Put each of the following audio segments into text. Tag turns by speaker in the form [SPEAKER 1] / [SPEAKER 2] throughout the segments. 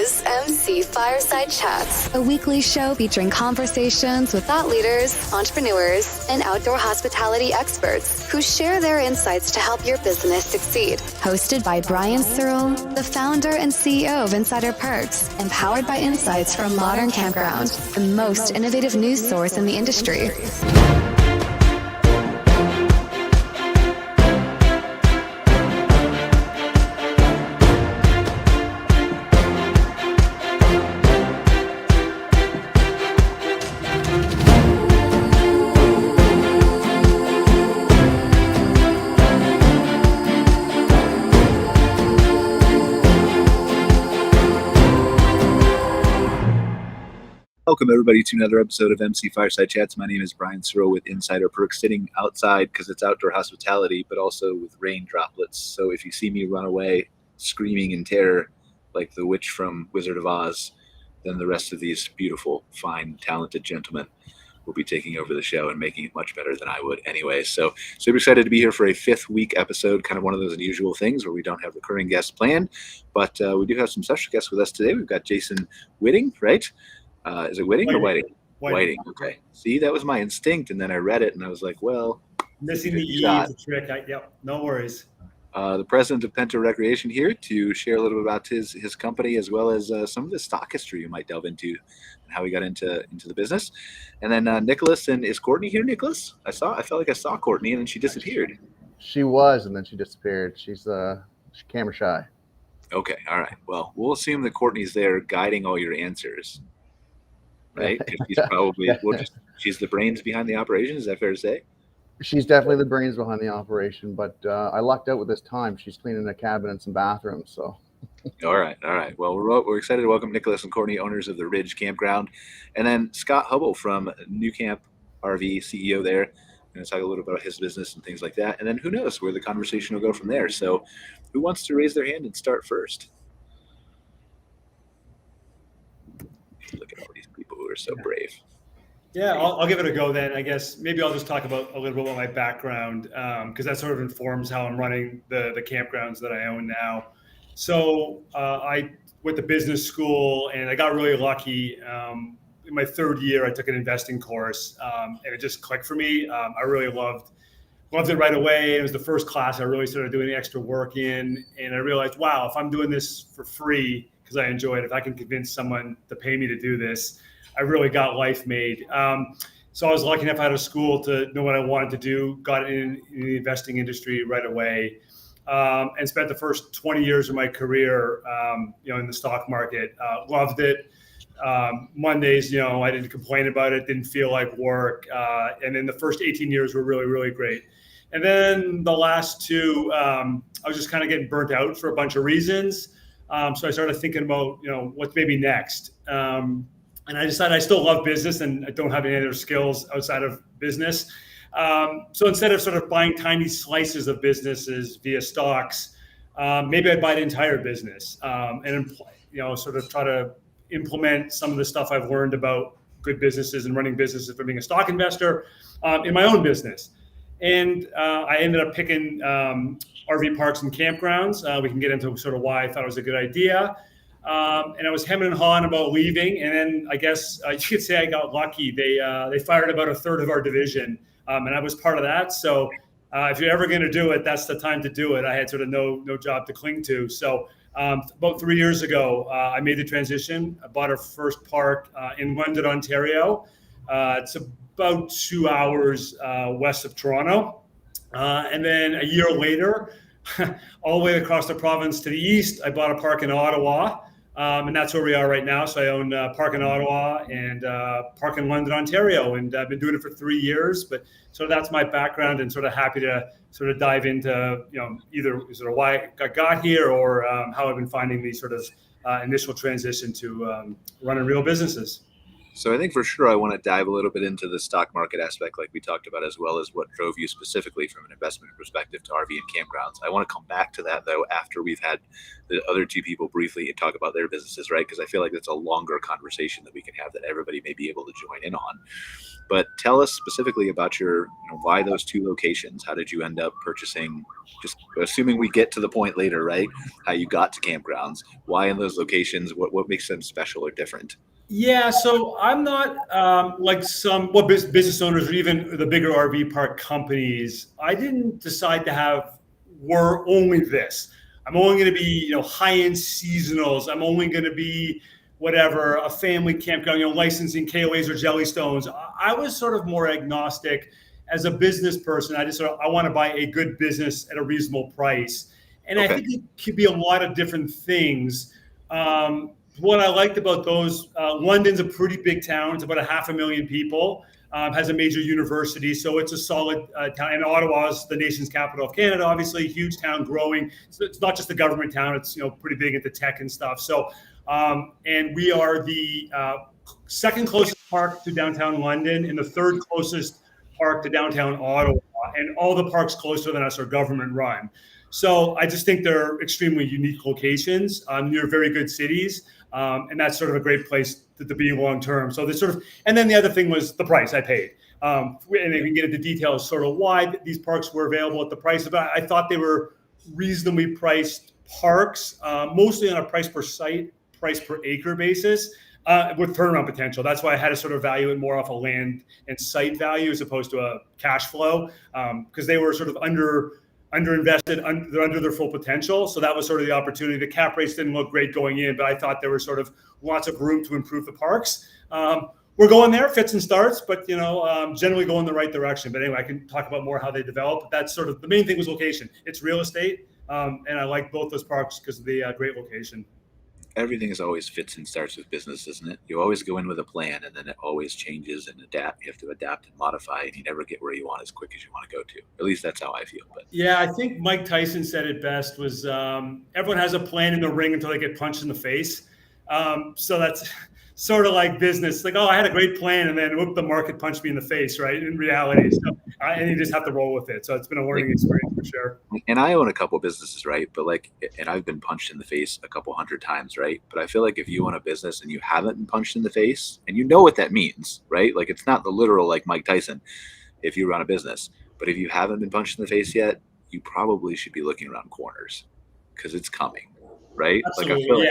[SPEAKER 1] is MC Fireside Chats, a weekly show featuring conversations with thought leaders, entrepreneurs, and outdoor hospitality experts who share their insights to help your business succeed. Hosted by Brian Searl, the founder and CEO of Insider Perks, and powered by insights from Modern Campground, the most innovative news source in the industry.
[SPEAKER 2] Welcome, everybody, to another episode of MC Fireside Chats. My name is Brian Searl with Insider Perks, sitting outside because it's outdoor hospitality, but also with rain droplets. So if you see me run away screaming in terror like the witch from Wizard of Oz, then the rest of these beautiful, fine, talented gentlemen will be taking over the show and making it much better than I would anyway. So super excited to be here for a fifth week episode, kind of one of those unusual things where we don't have recurring guests planned, but we do have some special guests with us today. We've got Jason Whiting, right? Is it Whiting or Whiting? Whiting. Okay. See, that was my instinct, and then I read it, and I was like, well,
[SPEAKER 3] missing the E is a trick. Yep, no worries.
[SPEAKER 2] The president of Pentor Recreation here to share a little bit about his company, as well as some of the stock history you might delve into and how he got into the business. And then Nicholas, and is Courtney here, Nicholas? I felt like I saw Courtney, and then she disappeared.
[SPEAKER 4] She was, and then she disappeared. She's camera shy.
[SPEAKER 2] Okay. All right. Well, we'll assume that Courtney's there guiding all your answers. Right? Because she's probably she's the brains behind the operation. Is that fair to say?
[SPEAKER 4] She's definitely the brains behind the operation, but I lucked out with this time. She's cleaning the cabinets and bathrooms. So.
[SPEAKER 2] All right. Well, we're excited to welcome Nicholas and Courtney, owners of the Ridge Campground, and then Scott Hubble from nuCamp RV, CEO there. We're going to talk a little bit about his business and things like that, and then who knows where the conversation will go from there. So, who wants to raise their hand and start first? Look at all these people who are so brave.
[SPEAKER 3] Yeah, I'll give it a go then. I guess maybe I'll just talk about a little bit about my background because that sort of informs how I'm running the campgrounds that I own now. So I went to business school and I got really lucky. In my third year, I took an investing course and it just clicked for me. I really loved it right away. It was the first class I really started doing the extra work in. And I realized, wow, if I'm doing this for free, because I enjoy it, if I can convince someone to pay me to do this, I really got life made. So I was lucky enough out of school to know what I wanted to do, got in the investing industry right away, and spent the first 20 years of my career, in the stock market. Loved it. Mondays, I didn't complain about it, didn't feel like work. And then the first 18 years were really, really great. And then the last two, I was just kind of getting burnt out for a bunch of reasons. So I started thinking about, what's maybe next. And I decided I still love business and I don't have any other skills outside of business. So instead of sort of buying tiny slices of businesses via stocks, maybe I'd buy the entire business and, sort of try to implement some of the stuff I've learned about good businesses and running businesses from being a stock investor in my own business. And I ended up picking RV parks and campgrounds. We can get into sort of why I thought it was a good idea. And I was hemming and hawing about leaving. And then I guess you could say I got lucky. They fired about a third of our division. And I was part of that. So if you're ever going to do it, that's the time to do it. I had sort of no job to cling to. So about 3 years ago, I made the transition. I bought our first park in London, Ontario. It's about 2 hours west of Toronto. And then a year later, all the way across the province to the east, I bought a park in Ottawa. And that's where we are right now. So I own a park in Ottawa and park in London, Ontario. And I've been doing it for 3 years. But so that's my background and sort of happy to sort of dive into, either sort of why I got here or how I've been finding the sort of initial transition to running real businesses.
[SPEAKER 2] So I think for sure I want to dive a little bit into the stock market aspect like we talked about, as well as what drove you specifically from an investment perspective to RV and campgrounds. I want to come back to that though after we've had the other two people briefly talk about their businesses, right? Because I feel like it's a longer conversation that we can have that everybody may be able to join in on. But tell us specifically about why those two locations. How did you end up purchasing, just assuming we get to the point later, right? How you got to campgrounds, why in those locations, what makes them special or different?
[SPEAKER 3] Yeah, so I'm not like some business owners or even the bigger RV park companies. I didn't decide to have we're only this. I'm only going to be high-end seasonals. I'm only going to be whatever a family campground, licensing KOAs or Jellystones. I was sort of more agnostic as a business person. I just I want to buy a good business at a reasonable price, and I
[SPEAKER 2] Okay.
[SPEAKER 3] think it could be a lot of different things. What I liked about those, London's a pretty big town. It's about 500,000 people, has a major university. So it's a solid town. And Ottawa's the nation's capital of Canada, obviously, huge town growing. So it's not just a government town. It's, pretty big into tech and stuff. So, and we are the second closest park to downtown London and the third closest park to downtown Ottawa. And all the parks closer than us are government run. So I just think they're extremely unique locations near very good cities. And that's sort of a great place to be long term. So this and then the other thing was the price I paid. And we can get into details sort of why these parks were available at the price. But I thought they were reasonably priced parks, mostly on a price per site, price per acre basis. With turnaround potential. That's why I had to sort of value it more off a land and site value as opposed to a cash flow, because they were sort of underinvested, they're under their full potential. So that was sort of the opportunity. The cap rates didn't look great going in, but I thought there was sort of lots of room to improve the parks. We're going there, fits and starts, but generally go in the right direction. But anyway, I can talk about more how they develop. But that's sort of the main thing was location. It's real estate, and I like both those parks because of the great location.
[SPEAKER 2] Everything is always fits and starts with business, isn't it? You always go in with a plan and then it always changes and adapt. You have to adapt and modify, and you never get where you want as quick as you want to go to. At least that's how I feel. But
[SPEAKER 3] yeah, I think Mike Tyson said it best was everyone has a plan in the ring until they get punched in the face. So that's sort of like business. Like, I had a great plan and then whoop, the market punched me in the face, right? In reality. So, and you just have to roll with it. So it's been a learning experience for sure.
[SPEAKER 2] And I own a couple businesses, right? But and I've been punched in the face a couple hundred times, right? But I feel like if you own a business and you haven't been punched in the face, and you know what that means, right? Like it's not the literal like Mike Tyson if you run a business. But if you haven't been punched in the face yet, you probably should be looking around corners because it's coming. Right?
[SPEAKER 3] Absolutely.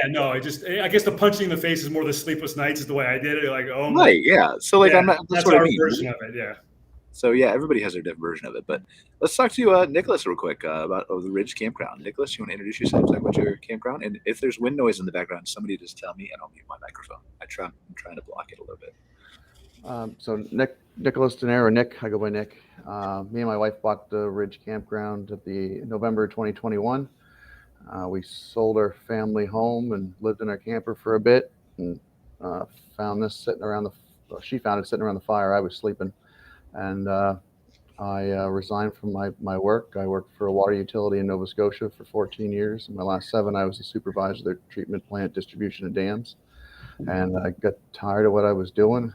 [SPEAKER 3] I guess the punching in the face is more the sleepless nights is the way I did it. Like, oh my.
[SPEAKER 2] Right. Yeah. So that's what I mean.
[SPEAKER 3] Version of it. Yeah.
[SPEAKER 2] So yeah, everybody has their different version of it. But let's talk to Nicholas real quick about the Ridge Campground. Nicholas, you want to introduce yourself, talk about your campground, and if there's wind noise in the background, somebody just tell me and I'll mute my microphone. I'm trying to block it a little bit.
[SPEAKER 4] So Nicholas Denaro, Nick, I go by Nick. Me and my wife bought the Ridge Campground at the November 2021. We sold our family home and lived in our camper for a bit, and found this sitting around she found it sitting around the fire. I was sleeping, and I resigned from my work. I worked for a water utility in Nova Scotia for 14 years. In my last 7, I was a supervisor of their treatment plant, distribution, and dams. And I got tired of what I was doing,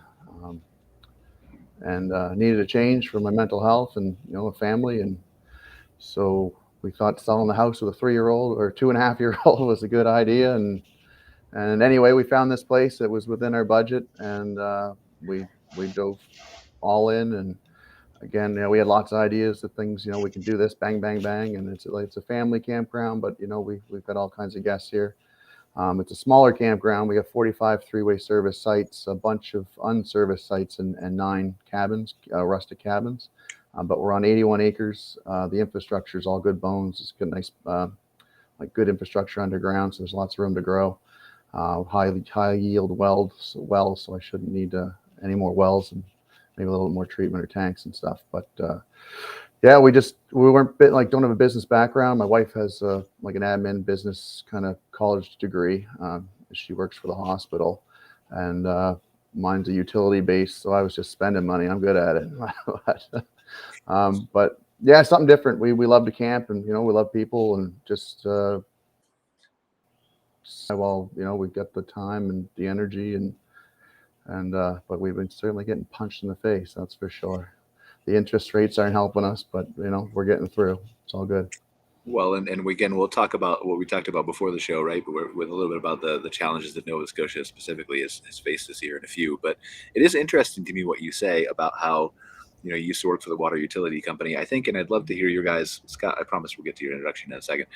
[SPEAKER 4] and needed a change for my mental health and a family. And so we thought selling the house with a 3-year-old or 2.5-year-old was a good idea. And anyway, we found this place that was within our budget, and we dove all in. And again, we had lots of ideas of things, we can do this, bang, bang, bang. And it's a family campground, but we've got all kinds of guests here. It's a smaller campground. We have 45 3-way service sites, a bunch of unserviced sites, and 9 cabins, rustic cabins. But we're on 81 acres. The infrastructure is all good bones. It's got nice, good infrastructure underground, so there's lots of room to grow. High yield wells, so I shouldn't need any more wells, and maybe a little more treatment or tanks and stuff. But yeah, we weren't don't have a business background. My wife has an admin business kind of college degree. She works for the hospital, and mine's a utility base. So I was just spending money. I'm good at it. But yeah, something different. We love to camp, and we love people, and just we've got the time and the energy, and And but we've been certainly getting punched in the face, that's for sure. The interest rates aren't helping us, but we're getting through. It's all good.
[SPEAKER 2] Well, and again, we'll talk about what we talked about before the show, right? But with a little bit about the challenges that Nova Scotia specifically has faced this year in a few. But it is interesting to me what you say about how, you used to work for the water utility company, I think, and I'd love to hear your guys. Scott, I promise we'll get to your introduction in a second.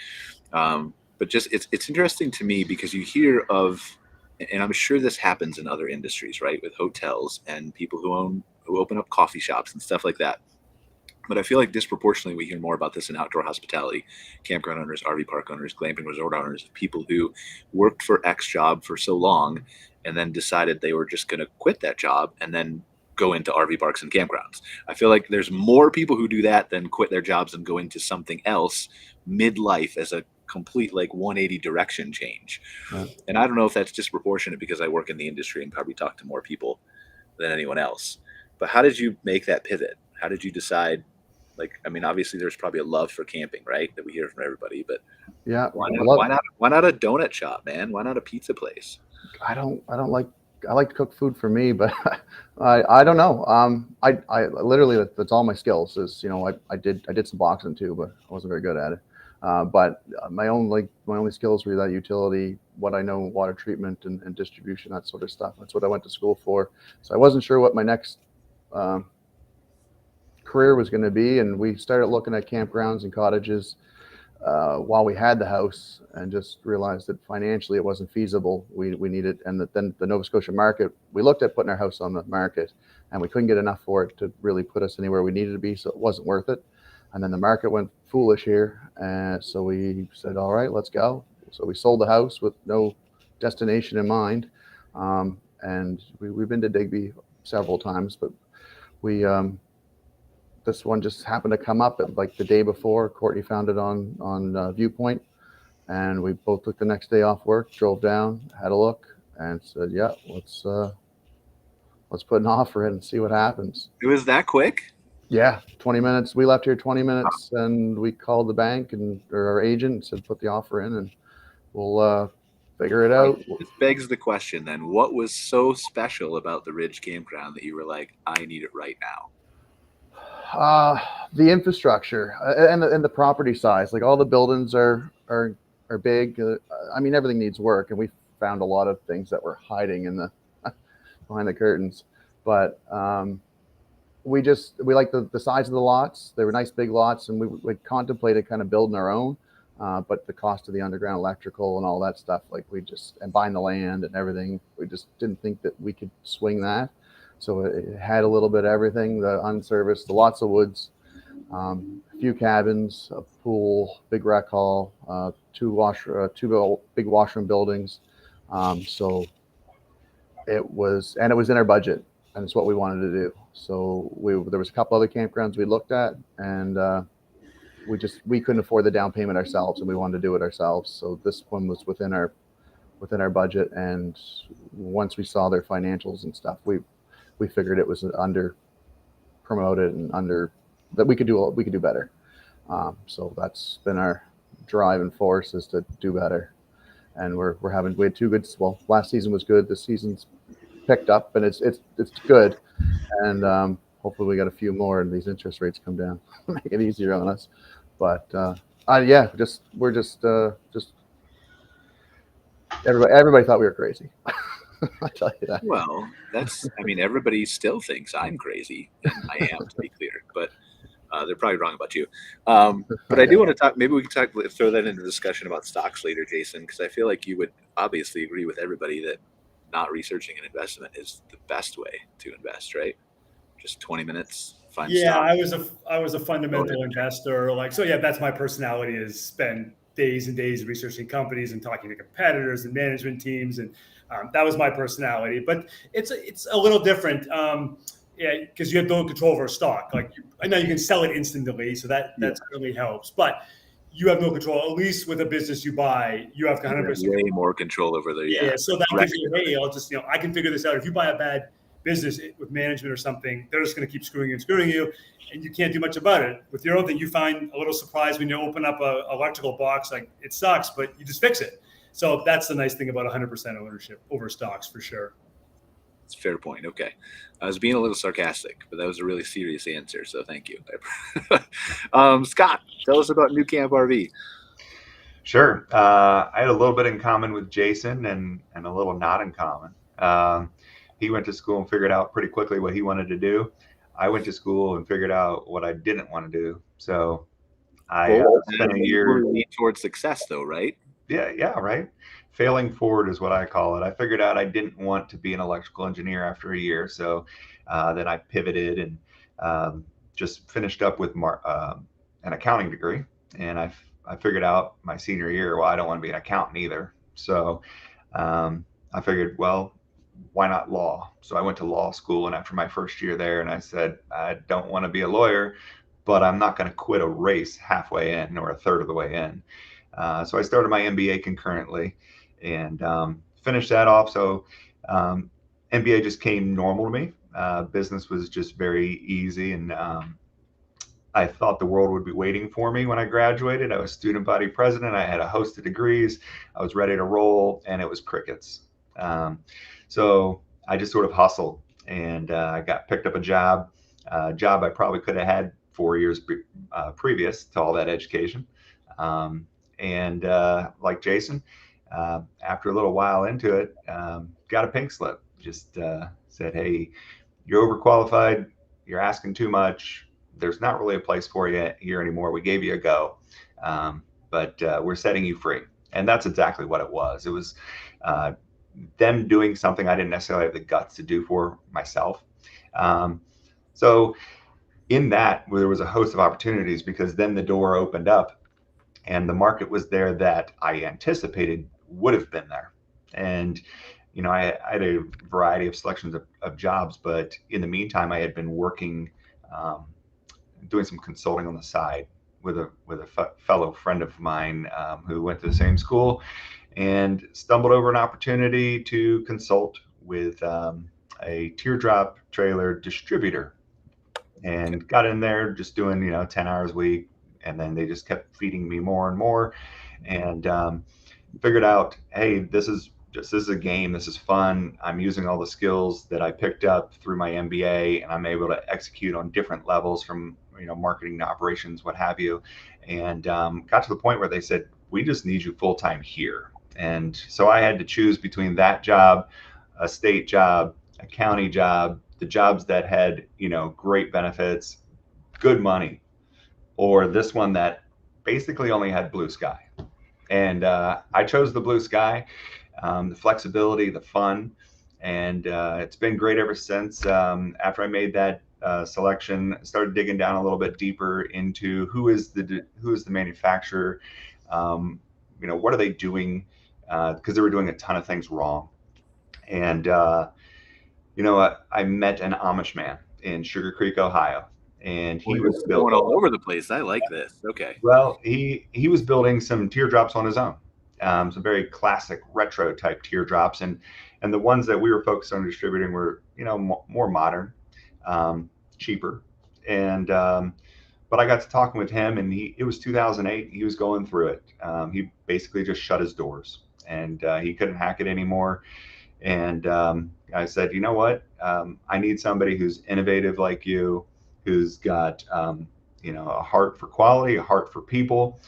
[SPEAKER 2] But just it's interesting to me because you hear of, and I'm sure this happens in other industries, right? With hotels and people who open up coffee shops and stuff like that. But I feel like disproportionately we hear more about this in outdoor hospitality, campground owners, RV park owners, glamping resort owners, people who worked for X job for so long and then decided they were just going to quit that job and then go into RV parks and campgrounds. I feel like there's more people who do that than quit their jobs and go into something else midlife as a complete 180 direction change.
[SPEAKER 4] Right.
[SPEAKER 2] And I don't know if that's disproportionate because I work in the industry and probably talk to more people than anyone else. But how did you make that pivot? How did you decide? Obviously there's probably a love for camping, right? That we hear from everybody, but
[SPEAKER 4] yeah,
[SPEAKER 2] why not a donut shop, man? Why not a pizza place?
[SPEAKER 4] I like to cook food for me, but I don't know. I literally, that's all my skills is, I did some boxing too, but I wasn't very good at it. But my only skills were that utility, what I know, water treatment and distribution, that sort of stuff. That's what I went to school for. So I wasn't sure what my next career was going to be, and we started looking at campgrounds and cottages while we had the house, and just realized that financially it wasn't feasible. We needed, and then the Nova Scotia market, we looked at putting our house on the market, and we couldn't get enough for it to really put us anywhere we needed to be, so it wasn't worth it. And then the market went foolish here, and so we said, all right, let's go. So we sold the house with no destination in mind, and we've been to Digby several times, but we this one just happened to come up at the day before. Courtney found it on Viewpoint, and we both took the next day off work, drove down, had a look, and said, yeah, let's put an offer in and see what happens.
[SPEAKER 2] It was that quick?
[SPEAKER 4] Yeah, 20 minutes. We left here 20 minutes, and we called the bank or our agent and said, put the offer in, and we'll figure it out.
[SPEAKER 2] This begs the question then, what was so special about the Ridge Campground that you were like, I need it right now?
[SPEAKER 4] The infrastructure and the property size. All the buildings are big. Everything needs work, and we found a lot of things that were hiding in the behind the curtains. But we like the size of the lots. They were nice big lots, and we contemplated kind of building our own. But the cost of the underground electrical and all that stuff, and buying the land and everything, we just didn't think that we could swing that. So it had a little bit of everything, the unserviced, lots of woods, a few cabins, a pool, big rec hall, two big washroom buildings. So it was in our budget, and it's what we wanted to do. So there was a couple other campgrounds we looked at, and we couldn't afford the down payment ourselves, and we wanted to do it ourselves. So this one was within our budget, and once we saw their financials and stuff, we figured it was under promoted and that we could do better. So that's been our driving force, is to do better. And we had two good. Well, last season was good. This season's picked up, and it's good. And hopefully we got a few more, and these interest rates come down, make it easier on us. But we're just everybody thought we were crazy. I tell you that.
[SPEAKER 2] Well, everybody still thinks I'm crazy, and I am, to be clear, but they're probably wrong about you. But I do want to talk, maybe we can throw that into discussion about stocks later, Jason, because I feel like you would obviously agree with everybody that not researching an investment is the best way to invest, right? Just 20 minutes, find stock.
[SPEAKER 3] I was a fundamental investor. That's my personality, is spend days and days researching companies and talking to competitors and management teams, and that was my personality. But it's a little different, because you have no control over a stock. I know you can sell it instantly, so that certainly helps. But you have no control. At least with a business you buy, you have 100%
[SPEAKER 2] way more control over the
[SPEAKER 3] So that gives you, hey, I can figure this out. If you buy a bad business with management or something, they're just going to keep screwing you, and you can't do much about it. With your own thing, you find a little surprise when you open up a electrical box. It sucks, but you just fix it. So that's the nice thing about 100% ownership over stocks, for sure.
[SPEAKER 2] It's a fair point. Okay. I was being a little sarcastic, but that was a really serious answer. So thank you. Scott, tell us about nuCamp RV.
[SPEAKER 5] Sure. I had a little bit in common with Jason and a little not in common. He went to school and figured out pretty quickly what he wanted to do. I went to school and figured out what I didn't want to do. So I spent a year.
[SPEAKER 2] Lead towards success, though, right?
[SPEAKER 5] Yeah, right. Failing forward is what I call it. I figured out I didn't want to be an electrical engineer after a year. So then I pivoted and just finished up with an accounting degree. And I figured out my senior year, well, I don't want to be an accountant either. So I figured, well, why not law? So I went to law school, and after my first year there, and I said, I don't want to be a lawyer, but I'm not going to quit a race halfway in or a third of the way in. So I started my MBA concurrently and finished that off. So MBA just came normal to me. Business was just very easy, and I thought the world would be waiting for me when I graduated. I was student body president. I had a host of degrees. I was ready to roll, and it was crickets. So I just sort of hustled, and I got picked up a job I probably could have had 4 years previous to all that education. And like Jason, after a little while into it, got a pink slip. Just said, hey, you're overqualified. You're asking too much. There's not really a place for you here anymore. We gave you a go, but we're setting you free. And that's exactly what it was. It was them doing something I didn't necessarily have the guts to do for myself. So in that, there was a host of opportunities, because then the door opened up and the market was there that I anticipated would have been there. And, you know, I had a variety of selections of jobs, but in the meantime, I had been working, doing some consulting on the side with a fellow friend of mine who went to the same school, and stumbled over an opportunity to consult with a teardrop trailer distributor, and got in there just doing 10 hours a week, and then they just kept feeding me more and more, and figured out, hey, this is a game. This is fun. I'm using all the skills that I picked up through my MBA, and I'm able to execute on different levels, from marketing to operations, what have you, and got to the point where they said, we just need you full-time here. And so I had to choose between that job, a state job, a county job, the jobs that had great benefits, good money, or this one that basically only had blue sky. And I chose the blue sky, the flexibility, the fun, and it's been great ever since. After I made that selection, started digging down a little bit deeper into who is the manufacturer, what are they doing, because they were doing a ton of things wrong. And I met an Amish man in Sugar Creek, Ohio, and he was
[SPEAKER 2] going all over the place. I like this. Okay.
[SPEAKER 5] Well, he was building some teardrops on his own, some very classic retro type teardrops, and the ones that we were focused on distributing were more modern, cheaper, and but I got to talking with him, and it was 2008. He was going through it. He basically just shut his doors, and he couldn't hack it anymore. And I said, you know what? I need somebody who's innovative like you, who's got a heart for quality, a heart for people.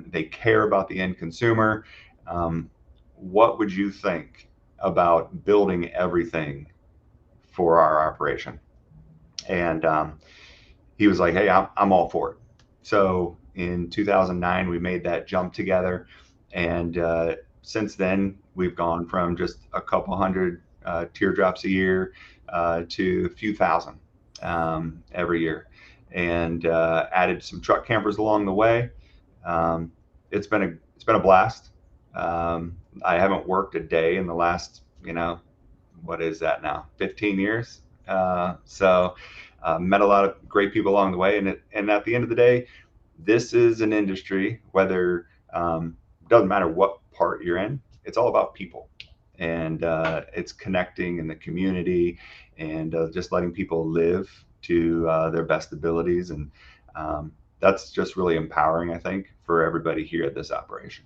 [SPEAKER 5] They care about the end consumer. What would you think about building everything for our operation? And he was like, hey, I'm all for it. So in 2009, we made that jump together. And since then, we've gone from just a couple hundred teardrops a year to a few thousand every year, and added some truck campers along the way. It's been a blast. I haven't worked a day in the last, what is that now, 15 years. So met a lot of great people along the way. And at the end of the day, this is an industry, whether doesn't matter what part you're in, it's all about people. And it's connecting in the community, and just letting people live to their best abilities. And that's just really empowering, I think, for everybody here at this operation.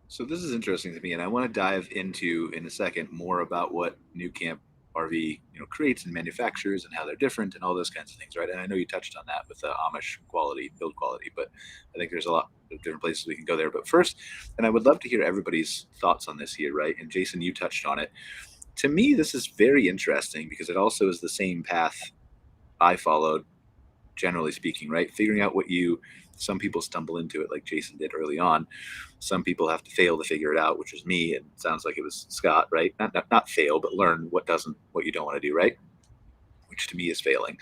[SPEAKER 2] So this is interesting to me, and I want to dive into in a second more about what nuCamp RV, creates and manufactures and how they're different and all those kinds of things, right? And I know you touched on that with the Amish build quality, but I think there's a lot of different places we can go there. But first, and I would love to hear everybody's thoughts on this here, right? And Jason, you touched on it. To me, this is very interesting because it also is the same path I followed, generally speaking, right? Figuring out some people stumble into it like Jason did early on. Some people have to fail to figure it out, which was me. And it sounds like it was Scott, right? Not fail, but learn what you don't want to do, right? Which to me is failing,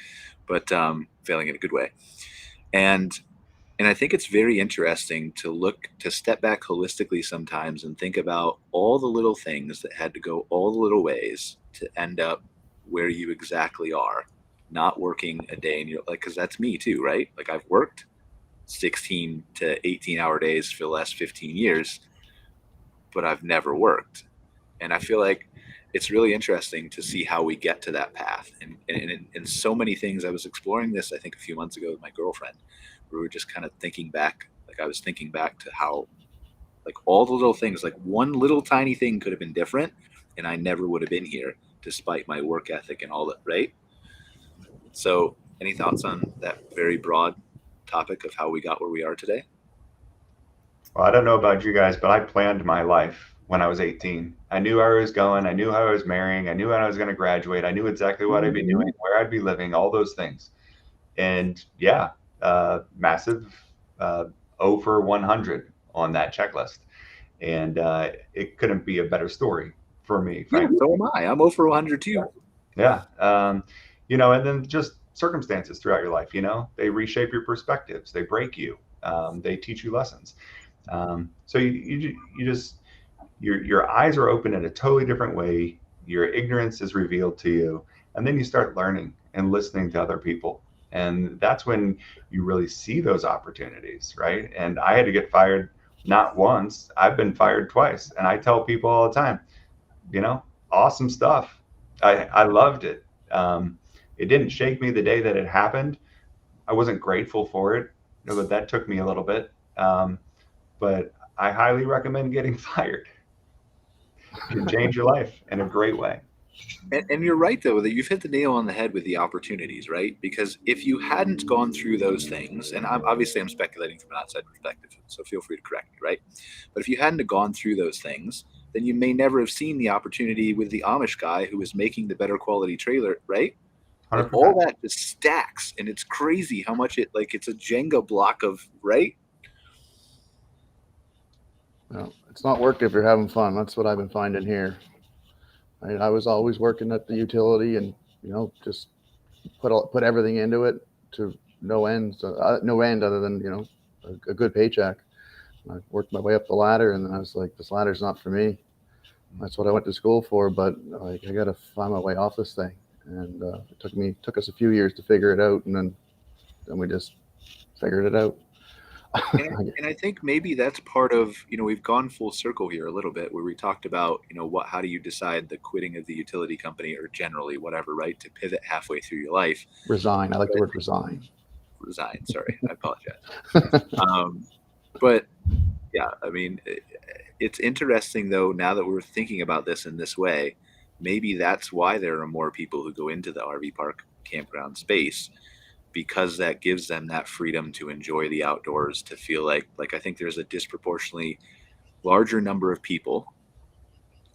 [SPEAKER 2] but failing in a good way. And I think it's very interesting to step back holistically sometimes and think about all the little things that had to go all the little ways to end up where you exactly are, not working a day in your life, because that's me too, right? Like I've worked 16 to 18-hour days for the last 15 years, but I've never worked. And I feel like it's really interesting to see how we get to that path. And in so many things, I was exploring this, I think a few months ago with my girlfriend, where we were just kind of thinking back, like I was thinking back to how, like all the little things, like one little tiny thing could have been different and I never would have been here despite my work ethic and all that, right? So any thoughts on that very broad topic of how we got where we are today?
[SPEAKER 5] Well, I don't know about you guys, but I planned my life when I was 18. I knew where I was going. I knew how I was marrying. I knew when I was going to graduate. I knew exactly what I'd be doing, where I'd be living, all those things. And yeah, massive over 100 on that checklist. And it couldn't be a better story for me, frankly.
[SPEAKER 2] Yeah, so am I. I'm over 100 too.
[SPEAKER 5] Yeah. And then just circumstances throughout your life, they reshape your perspectives. They break you. They teach you lessons. So you just, your eyes are open in a totally different way. Your ignorance is revealed to you. And then you start learning and listening to other people. And that's when you really see those opportunities, right? And I had to get fired not once. I've been fired twice. And I tell people all the time, awesome stuff. I loved it. It didn't shake me the day that it happened. I wasn't grateful for it, but that took me a little bit. But I highly recommend getting fired. It can change your life in a great way.
[SPEAKER 2] And you're right, though, that you've hit the nail on the head with the opportunities, right? Because if you hadn't gone through those things, and I'm speculating from an outside perspective, so feel free to correct me, right? But if you hadn't have gone through those things, then you may never have seen the opportunity with the Amish guy who was making the better quality trailer, right? Like all that just stacks, and it's crazy how much it's a Jenga block of, right?
[SPEAKER 4] No, it's not work if you're having fun. That's what I've been finding here. I was always working at the utility and, just put everything into it to no end other than, a good paycheck. I worked my way up the ladder and then I was like, this ladder's not for me. That's what I went to school for, but I got to find my way off this thing. And it took us a few years to figure it out. And then we just figured it out.
[SPEAKER 2] And I think maybe that's part of, we've gone full circle here a little bit where we talked about, how do you decide the quitting of the utility company or generally whatever, right? To pivot halfway through your life.
[SPEAKER 4] Resign. I like the word resign.
[SPEAKER 2] Resign. Sorry. I apologize. But yeah, I mean, it's interesting though, now that we're thinking about this in this way, maybe that's why there are more people who go into the RV park campground space, because that gives them that freedom to enjoy the outdoors, to feel like I think there's a disproportionately larger number of people,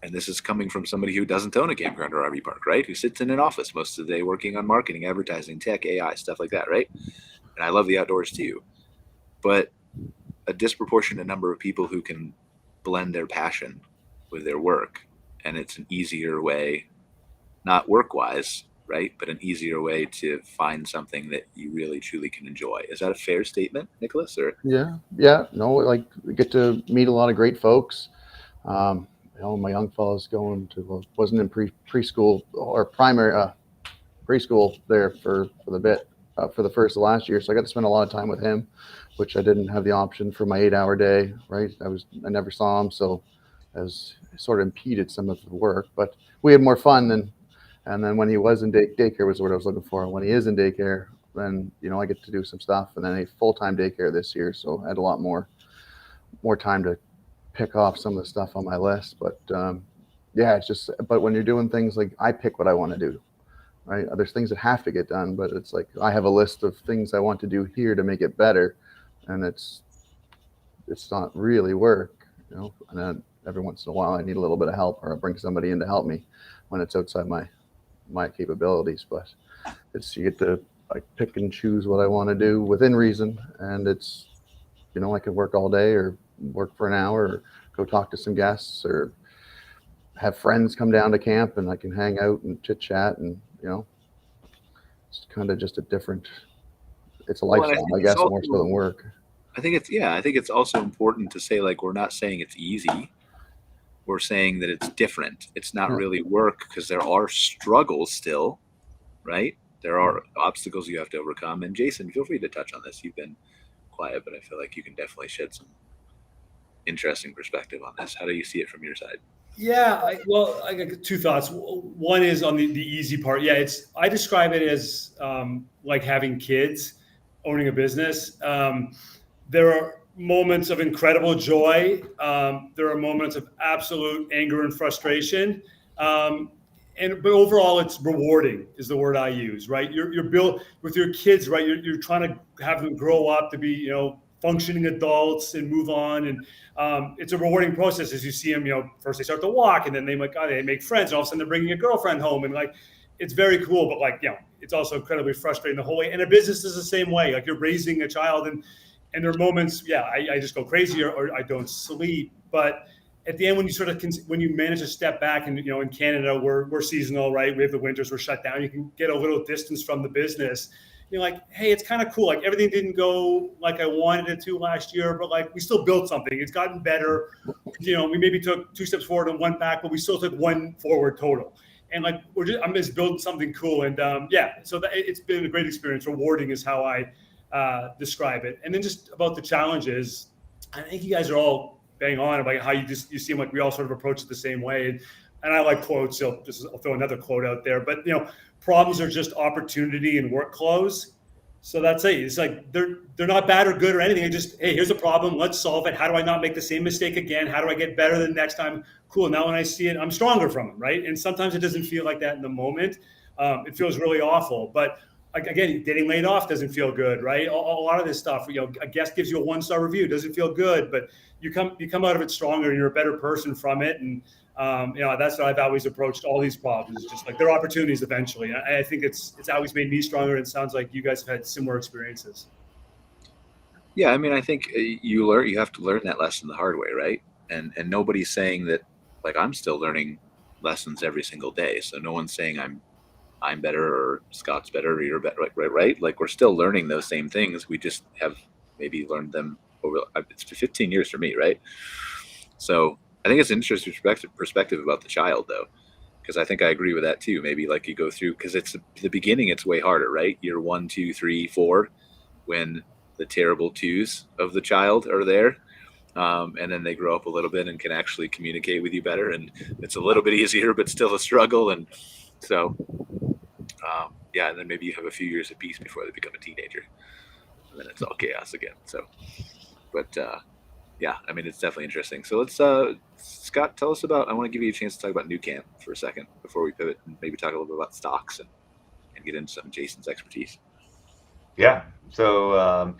[SPEAKER 2] and this is coming from somebody who doesn't own a campground or RV park, right? Who sits in an office most of the day working on marketing, advertising, tech, AI, stuff like that, right? And I love the outdoors too. But a disproportionate number of people who can blend their passion with their work, and it's an easier way, not work-wise, right? But an easier way to find something that you really truly can enjoy. Is that a fair statement, Nicholas? Or
[SPEAKER 4] yeah, no, like we get to meet a lot of great folks. My young fella's wasn't in preschool or primary preschool there for the bit for the first of last year, so I got to spend a lot of time with him, which I didn't have the option for my 8-hour day, right? I never saw him, so as sort of impeded some of the work, but we had more fun and then when he was in daycare was what I was looking for. And when he is in daycare, then, I get to do some stuff, and then a full-time daycare this year. So I had a lot more time to pick off some of the stuff on my list. But yeah, it's just, but when you're doing things like I pick what I want to do, right? There's things that have to get done, but it's like I have a list of things I want to do here to make it better, and it's not really work, you know. And then every once in a while I need a little bit of help, or I bring somebody in to help me when it's outside my capabilities. But it's, you get to like pick and choose what I want to do within reason, and it's, you know, I could work all day or work for an hour or go talk to some guests or have friends come down to camp and I can hang out and chit chat, and, you know, it's kind of just a different, it's a lifestyle, I guess, more so than work.
[SPEAKER 2] I think it's also important to say, like, we're not saying it's easy. We're saying that it's different. It's not really work, because there are struggles still, right? There are obstacles you have to overcome. And Jason, feel free to touch on this. You've been quiet, but I feel like you can definitely shed some interesting perspective on this. How do you see it from your side?
[SPEAKER 3] Yeah, I got two thoughts. One is on the easy part. Yeah, I describe it as like having kids, owning a business. There are moments of incredible joy. There are moments of absolute anger and frustration. But overall, it's rewarding is the word I use, right? You're built with your kids, right? You're trying to have them grow up to be, you know, functioning adults and move on. And it's a rewarding process as you see them, you know, first they start to walk, and then they make friends, and all of a sudden they're bringing a girlfriend home, and like, it's very cool, but like, you know, it's also incredibly frustrating the whole way. And a business is the same way. Like, you're raising a child, and there are moments, I just go crazy or I don't sleep. But at the end, when you manage to step back, and, you know, in Canada, we're seasonal, right? We have the winters, we're shut down. You can get a little distance from the business. You're like, hey, it's kind of cool. Like, everything didn't go like I wanted it to last year, but like, we still built something. It's gotten better. You know, we maybe took 2 steps forward and 1 back, but we still took 1 forward total. And like, I'm just building something cool. And so it's been a great experience. Rewarding is how I describe it. And then just about the challenges, I think you guys are all bang on about how you seem like we all sort of approach it the same way. And I like quotes, so I'll throw another quote out there. But, you know, problems are just opportunity and work clothes. So that's it. It's like they're not bad or good or anything. They just, hey, here's a problem. Let's solve it. How do I not make the same mistake again? How do I get better the next time? Cool. Now when I see it, I'm stronger from it, right? And sometimes it doesn't feel like that in the moment. It feels really awful. But again, getting laid off doesn't feel good, right? A lot of this stuff, you know, a guest gives you a 1-star review, it doesn't feel good, but you come out of it stronger, and you're a better person from it. And you know, that's what I've always approached all these problems. It's just like, there are opportunities eventually. And I think it's always made me stronger. And it sounds like you guys have had similar experiences.
[SPEAKER 2] Yeah, I mean, I think you have to learn that lesson the hard way, right? And nobody's saying that, like, I'm still learning lessons every single day. So no one's saying I'm better or Scott's better or you're better, right? Like, we're still learning those same things. We just have maybe learned them over, it's 15 years for me, right? So I think it's an interesting perspective about the child, though, because I think I agree with that too. Maybe like you go through, because it's the beginning, it's way harder, right? Year 1, 2, 3, 4, when the terrible twos of the child are there. And then they grow up a little bit and can actually communicate with you better. And it's a little bit easier, but still a struggle. And so, and then maybe you have a few years of peace before they become a teenager. And then it's all chaos again. So, but I mean, it's definitely interesting. So let's, Scott, tell us about, I want to give you a chance to talk about nuCamp for a second before we pivot, and maybe talk a little bit about stocks and get into some Jason's expertise.
[SPEAKER 5] Yeah. So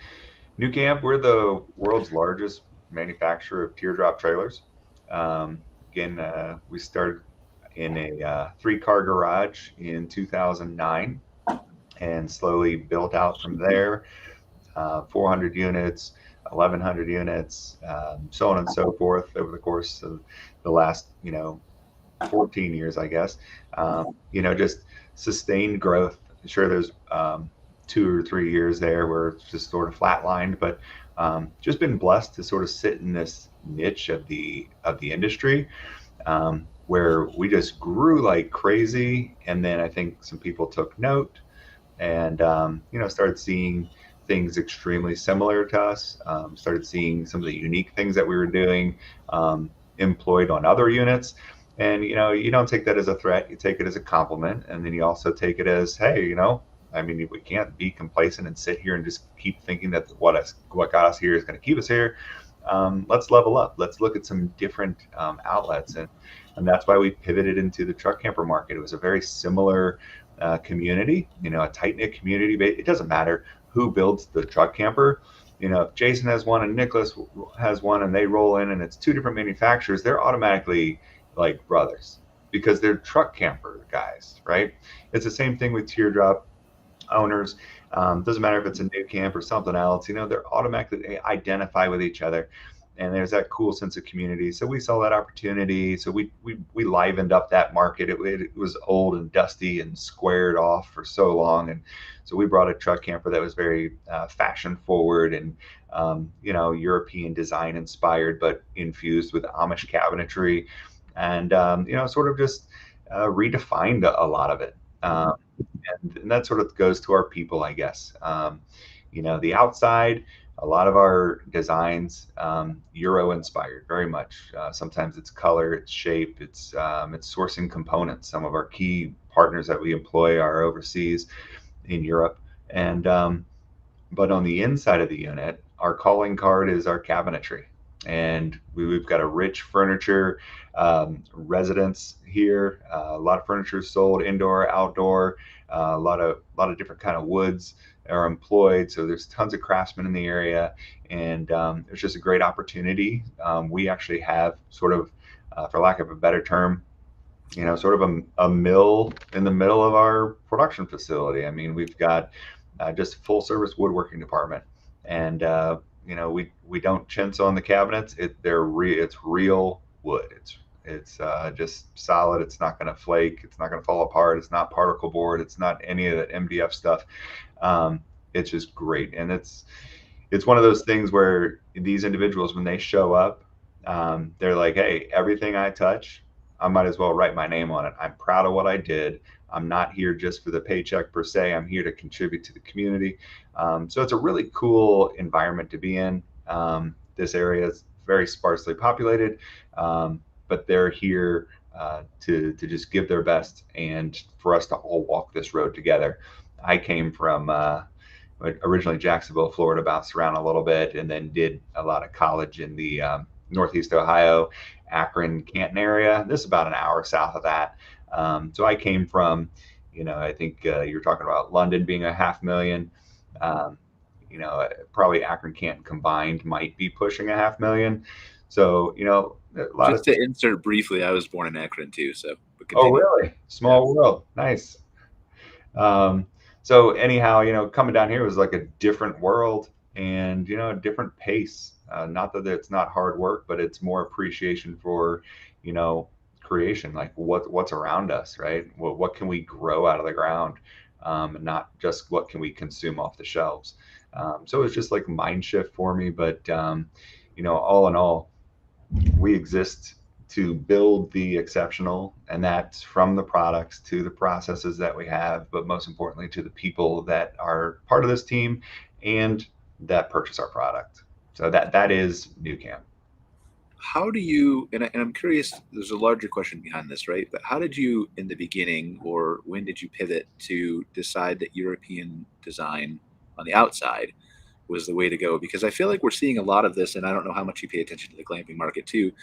[SPEAKER 5] nuCamp, we're the world's largest manufacturer of teardrop trailers. We started in a 3-car garage in 2009 and slowly built out from there. 400 units, 1,100 units, so on and so forth over the course of the last, 14 years, I guess. Just sustained growth. Sure, there's 2 or 3 years there where it's just sort of flatlined, but just been blessed to sort of sit in this niche of the industry, where we just grew like crazy. And then I think some people took note and started seeing things extremely similar to us, started seeing some of the unique things that we were doing employed on other units. And, you don't take that as a threat, you take it as a compliment. And then you also take it as, hey, we can't be complacent and sit here and just keep thinking that what got us here is going to keep us here. let's level up. Let's look at some different outlets. And that's why we pivoted into the truck camper market. It was a very similar community, a tight-knit community. It doesn't matter who builds the truck camper. If Jason has one and Nicholas has one and they roll in and it's two different manufacturers, they're automatically like brothers because they're truck camper guys, right? It's the same thing with teardrop owners. Doesn't matter if it's a nuCamp or something else, they're automatically, they identify with each other. And there's that cool sense of community. So we saw that opportunity. So we livened up that market. It was old and dusty and squared off for so long. And so we brought a truck camper that was very fashion forward and, European design inspired, but infused with Amish cabinetry. And, sort of just redefined a lot of it. And that sort of goes to our people, I guess. The outside, a lot of our designs, Euro inspired very much. Sometimes it's color, it's shape, it's sourcing components. Some of our key partners that we employ are overseas in Europe. And but on the inside of the unit, our calling card is our cabinetry. And we've got a rich furniture residence here. A lot of furniture sold indoor, outdoor. A lot of different kind of woods are employed. So there's tons of craftsmen in the area, and it's just a great opportunity. We actually have sort of, for lack of a better term, sort of a mill in the middle of our production facility. I mean, we've got just a full service woodworking department, and we don't chintz on the cabinets. It's real wood. It's just solid. It's not going to flake. It's not going to fall apart. It's not particle board. It's not any of that MDF stuff. It's just great. And it's one of those things where these individuals, when they show up, they're like, hey, everything I touch, I might as well write my name on it. I'm proud of what I did. I'm not here just for the paycheck per se. I'm here to contribute to the community. So it's a really cool environment to be in. This area is very sparsely populated, but they're here to just give their best and for us to all walk this road together. I came from originally Jacksonville, Florida, bounced around a little bit, and then did a lot of college in the Northeast Ohio, Akron, Canton area. This is about an hour south of that. So I came from, I think you're talking about London being 500,000. Probably Akron, Canton combined might be pushing 500,000. So,
[SPEAKER 2] just to insert briefly, I was born in Akron too. So.
[SPEAKER 5] Oh, really? Small world. Nice. So anyhow, coming down here was like a different world and, a different pace. Not that it's not hard work, but it's more appreciation for, creation, like what's around us, right? What can we grow out of the ground? And not just what can we consume off the shelves. So it's just like mind shift for me. But, all in all, we exist to build the exceptional, and that's from the products to the processes that we have, but most importantly to the people that are part of this team and that purchase our product. So that is nuCamp.
[SPEAKER 2] How do you, and I'm curious, there's a larger question behind this, right? But how did you, in the beginning, or when did you pivot to decide that European design on the outside was the way to go? Because I feel like we're seeing a lot of this, and I don't know how much you pay attention to the glamping market too,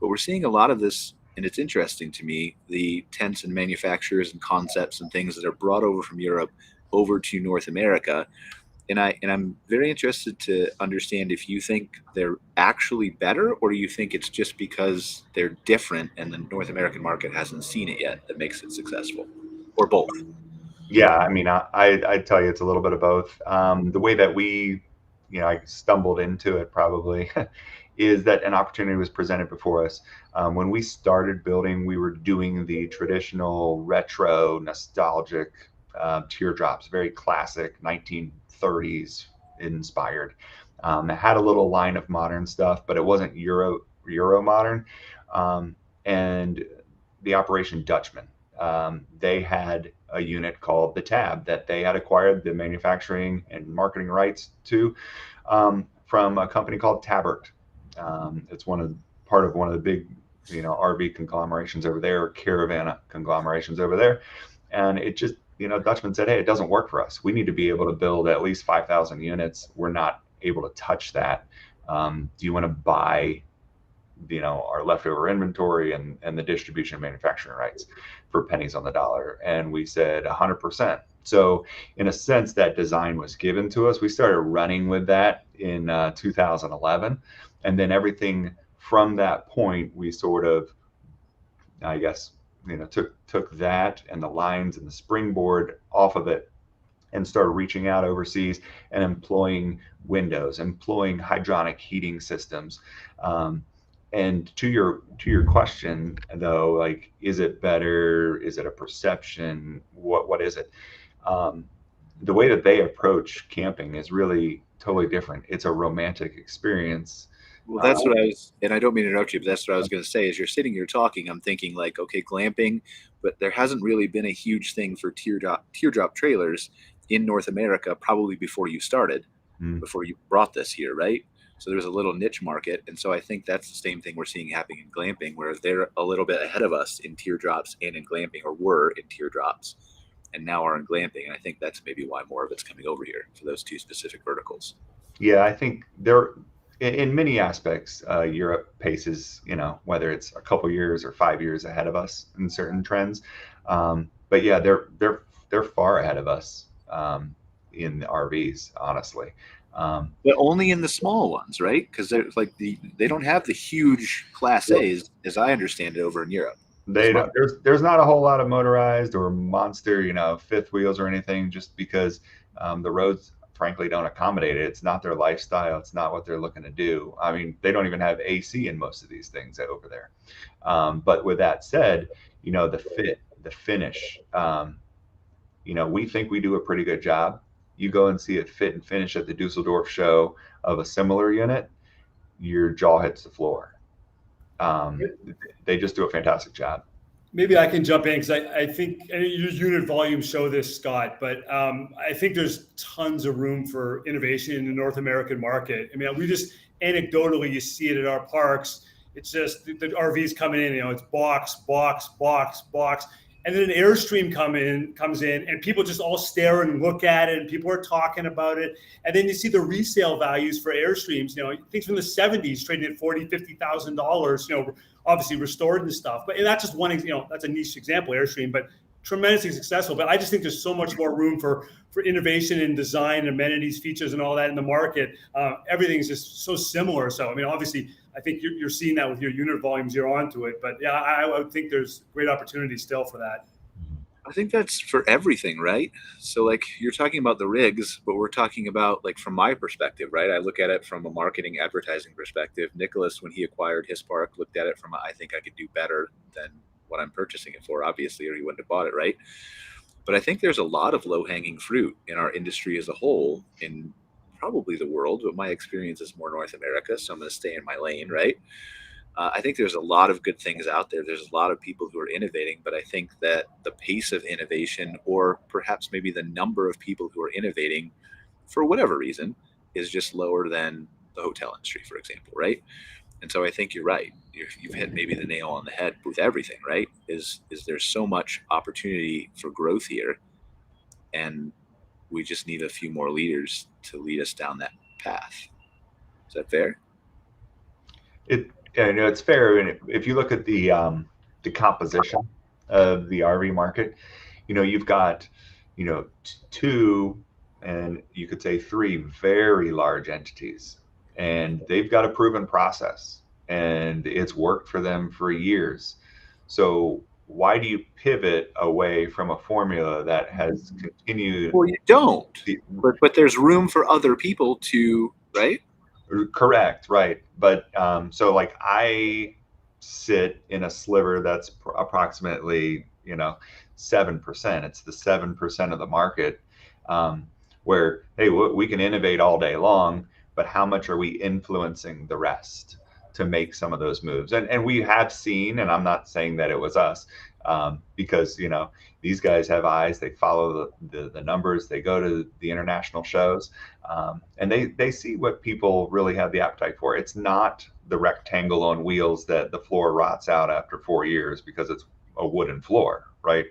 [SPEAKER 2] but we're seeing a lot of this, and it's interesting to me, the tents and manufacturers and concepts and things that are brought over from Europe over to North America. And I'm very interested to understand if you think they're actually better, or do you think it's just because they're different and the North American market hasn't seen it yet that makes it successful, or both?
[SPEAKER 5] Yeah, I mean, I'd tell you it's a little bit of both. The way that we, I stumbled into it probably is that an opportunity was presented before us. When we started building, we were doing the traditional retro nostalgic teardrops, very classic 1930s inspired. It had a little line of modern stuff, but it wasn't Euro modern. And the Operation Dutchman, they had a unit called the Tab that they had acquired the manufacturing and marketing rights to from a company called Tabert. It's part of one of the big, RV conglomerations over there, caravan conglomerations over there. And it just, Dutchman said, hey, it doesn't work for us. We need to be able to build at least 5,000 units. We're not able to touch that Do you want to buy, our leftover inventory and the distribution and manufacturing rights for pennies on the dollar? And we said 100%. So in a sense, that design was given to us. We started running with that in 2011. And then everything from that point, we sort of, I guess, took that and the lines and the springboard off of it and started reaching out overseas and employing windows, employing hydronic heating systems. And to your question though, like, is it better? Is it a perception? What is it? The way that they approach camping is really totally different. It's a romantic experience.
[SPEAKER 2] Well, that's what I was, and I don't mean to interrupt you, but that's what I was going to say. As you're sitting here talking, I'm thinking like, okay, glamping, but there hasn't really been a huge thing for teardrop trailers in North America, probably before you started, before you brought this here, right? So there's a little niche market. And so I think that's the same thing we're seeing happening in glamping, where they're a little bit ahead of us in teardrops and in glamping, or were in teardrops, and now are in glamping. And I think that's maybe why more of it's coming over here for those two specific verticals.
[SPEAKER 5] Yeah, I think they're, in many aspects, Europe paces, whether it's a couple years or 5 years ahead of us in certain trends. But yeah, they're far ahead of us in the RVs, honestly.
[SPEAKER 2] But only in the small ones, right? Because they're like they don't have the huge Class A's, as I understand it, over in Europe.
[SPEAKER 5] There's not a whole lot of motorized or monster, fifth wheels or anything, just because the roads, frankly, don't accommodate it. It's not their lifestyle. It's not what they're looking to do. I mean, they don't even have AC in most of these things over there. But with that said, the fit, the finish, we think we do a pretty good job. You go and see it fit and finish at the Dusseldorf show of a similar unit, your jaw hits the floor. They just do a fantastic job.
[SPEAKER 3] Maybe I can jump in because I think your unit volumes show this, Scott, but I think there's tons of room for innovation in the North American market. I mean, we just anecdotally, you see it at our parks. It's just the RVs coming in, it's box, box, box, box. And then an Airstream comes in and people just all stare and look at it and people are talking about it. And then you see the resale values for Airstreams, things from the 70s trading at $40,000, $50,000, obviously restored and stuff. But that's just one, that's a niche example, Airstream, but tremendously successful. But I just think there's so much more room for innovation in design, amenities, features, and all that in the market. Everything's just so similar. So, I mean, obviously, I think you're seeing that with your unit volumes, you're onto it. But yeah, I would think there's great opportunity still for that.
[SPEAKER 2] I think that's for everything, right? So like you're talking about the rigs, but we're talking about, like, from my perspective, right? I look at it from a marketing advertising perspective. Nicholas, when he acquired his park, looked at it from I think I could do better than what I'm purchasing it for, obviously, or he wouldn't have bought it, right? But I think there's a lot of low-hanging fruit in our industry as a whole, in probably the world, but my experience is more North America, so I'm going to stay in my lane, right? I think there's a lot of good things out there. There's a lot of people who are innovating, but I think that the pace of innovation, or perhaps maybe the number of people who are innovating for whatever reason, is just lower than the hotel industry, for example, right? And so I think you're right. You've hit maybe the nail on the head with everything, right? Is there's so much opportunity for growth here, and we just need a few more leaders to lead us down that path. Is that fair?
[SPEAKER 5] It's fair. And if you look at the composition of the RV market, you've got, two, and you could say three very large entities, and they've got a proven process and it's worked for them for years. So why do you pivot away from a formula that has continued?
[SPEAKER 2] Well, you don't, but there's room for other people to, right?
[SPEAKER 5] Correct. Right. But so like I sit in a sliver that's approximately, 7%. It's the 7% of the market where, hey, we can innovate all day long, but how much are we influencing the rest to make some of those moves? And we have seen, and I'm not saying that it was us, because, these guys have eyes, they follow the numbers, they go to the international shows, and they see what people really have the appetite for. It's not the rectangle on wheels that the floor rots out after 4 years because it's a wooden floor, right?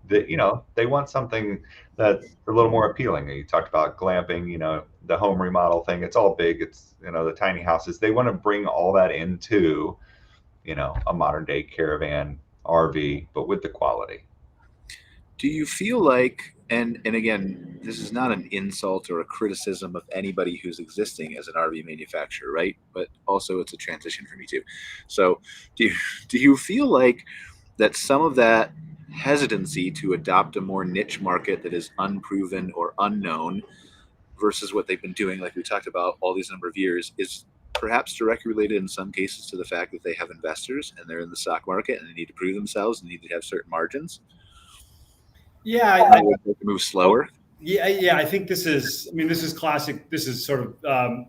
[SPEAKER 5] that, they want something that's a little more appealing. You talked about glamping, the home remodel thing. It's all big. It's, the tiny houses. They want to bring all that into, a modern day caravan RV, but with the quality.
[SPEAKER 2] Do you feel like, and again, this is not an insult or a criticism of anybody who's existing as an RV manufacturer, right? But also it's a transition for me too. So do you feel like that some of that hesitancy to adopt a more niche market that is unproven or unknown versus what they've been doing, like we talked about all these number of years, is perhaps directly related in some cases to the fact that they have investors and they're in the stock market and they need to prove themselves and need to have certain margins?
[SPEAKER 3] Yeah,
[SPEAKER 2] I would like to move slower.
[SPEAKER 3] Yeah. I think this is classic. This is sort of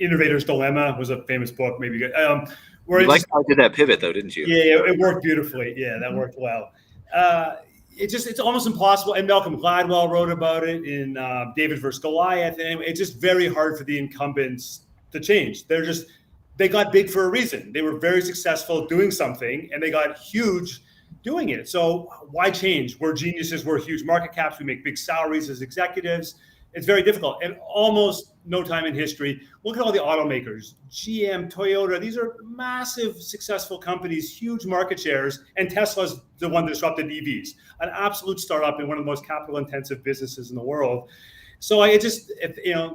[SPEAKER 3] Innovator's Dilemma was a famous book. Maybe good.
[SPEAKER 2] You liked how I did that pivot though, didn't you?
[SPEAKER 3] Yeah, it worked beautifully. Yeah, that worked well. It's almost impossible. And Malcolm Gladwell wrote about it in David versus Goliath. And it's just very hard for the incumbents to change. They got big for a reason. They were very successful doing something, and they got huge doing it. So why change? We're geniuses. We're huge market caps. We make big salaries as executives. It's very difficult. And almost no time in history. Look at all the automakers, GM, Toyota. These are massive, successful companies, huge market shares. And Tesla's the one that disrupted EVs, an absolute startup in one of the most capital-intensive businesses in the world. So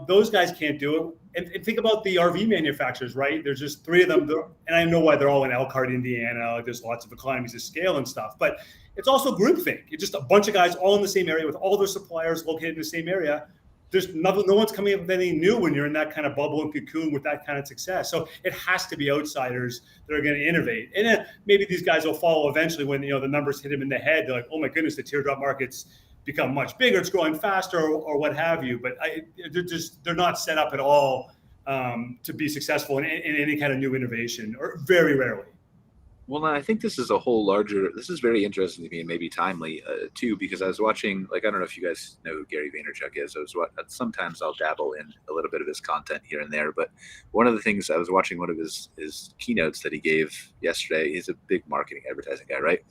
[SPEAKER 3] those guys can't do it. And think about the RV manufacturers, right? There's just three of them. And I know why they're all in Elkhart, Indiana. There's lots of economies of scale and stuff. But it's also groupthink. It's just a bunch of guys all in the same area with all their suppliers located in the same area. There's no one's coming up with anything new when you're in that kind of bubble and cocoon with that kind of success. So it has to be outsiders that are going to innovate. And then maybe these guys will follow eventually when the numbers hit them in the head. They're like, oh my goodness, the teardrop market's become much bigger, it's growing faster, or what have you. But they're not set up at all to be successful in any kind of new innovation, or very rarely.
[SPEAKER 2] Well, I think this is this is very interesting to me and maybe timely too, because I was watching, I don't know if you guys know who Gary Vaynerchuk is. Sometimes I'll dabble in a little bit of his content here and there, but one of the things, I was watching one of his keynotes that he gave yesterday. He's a big marketing advertising guy, right?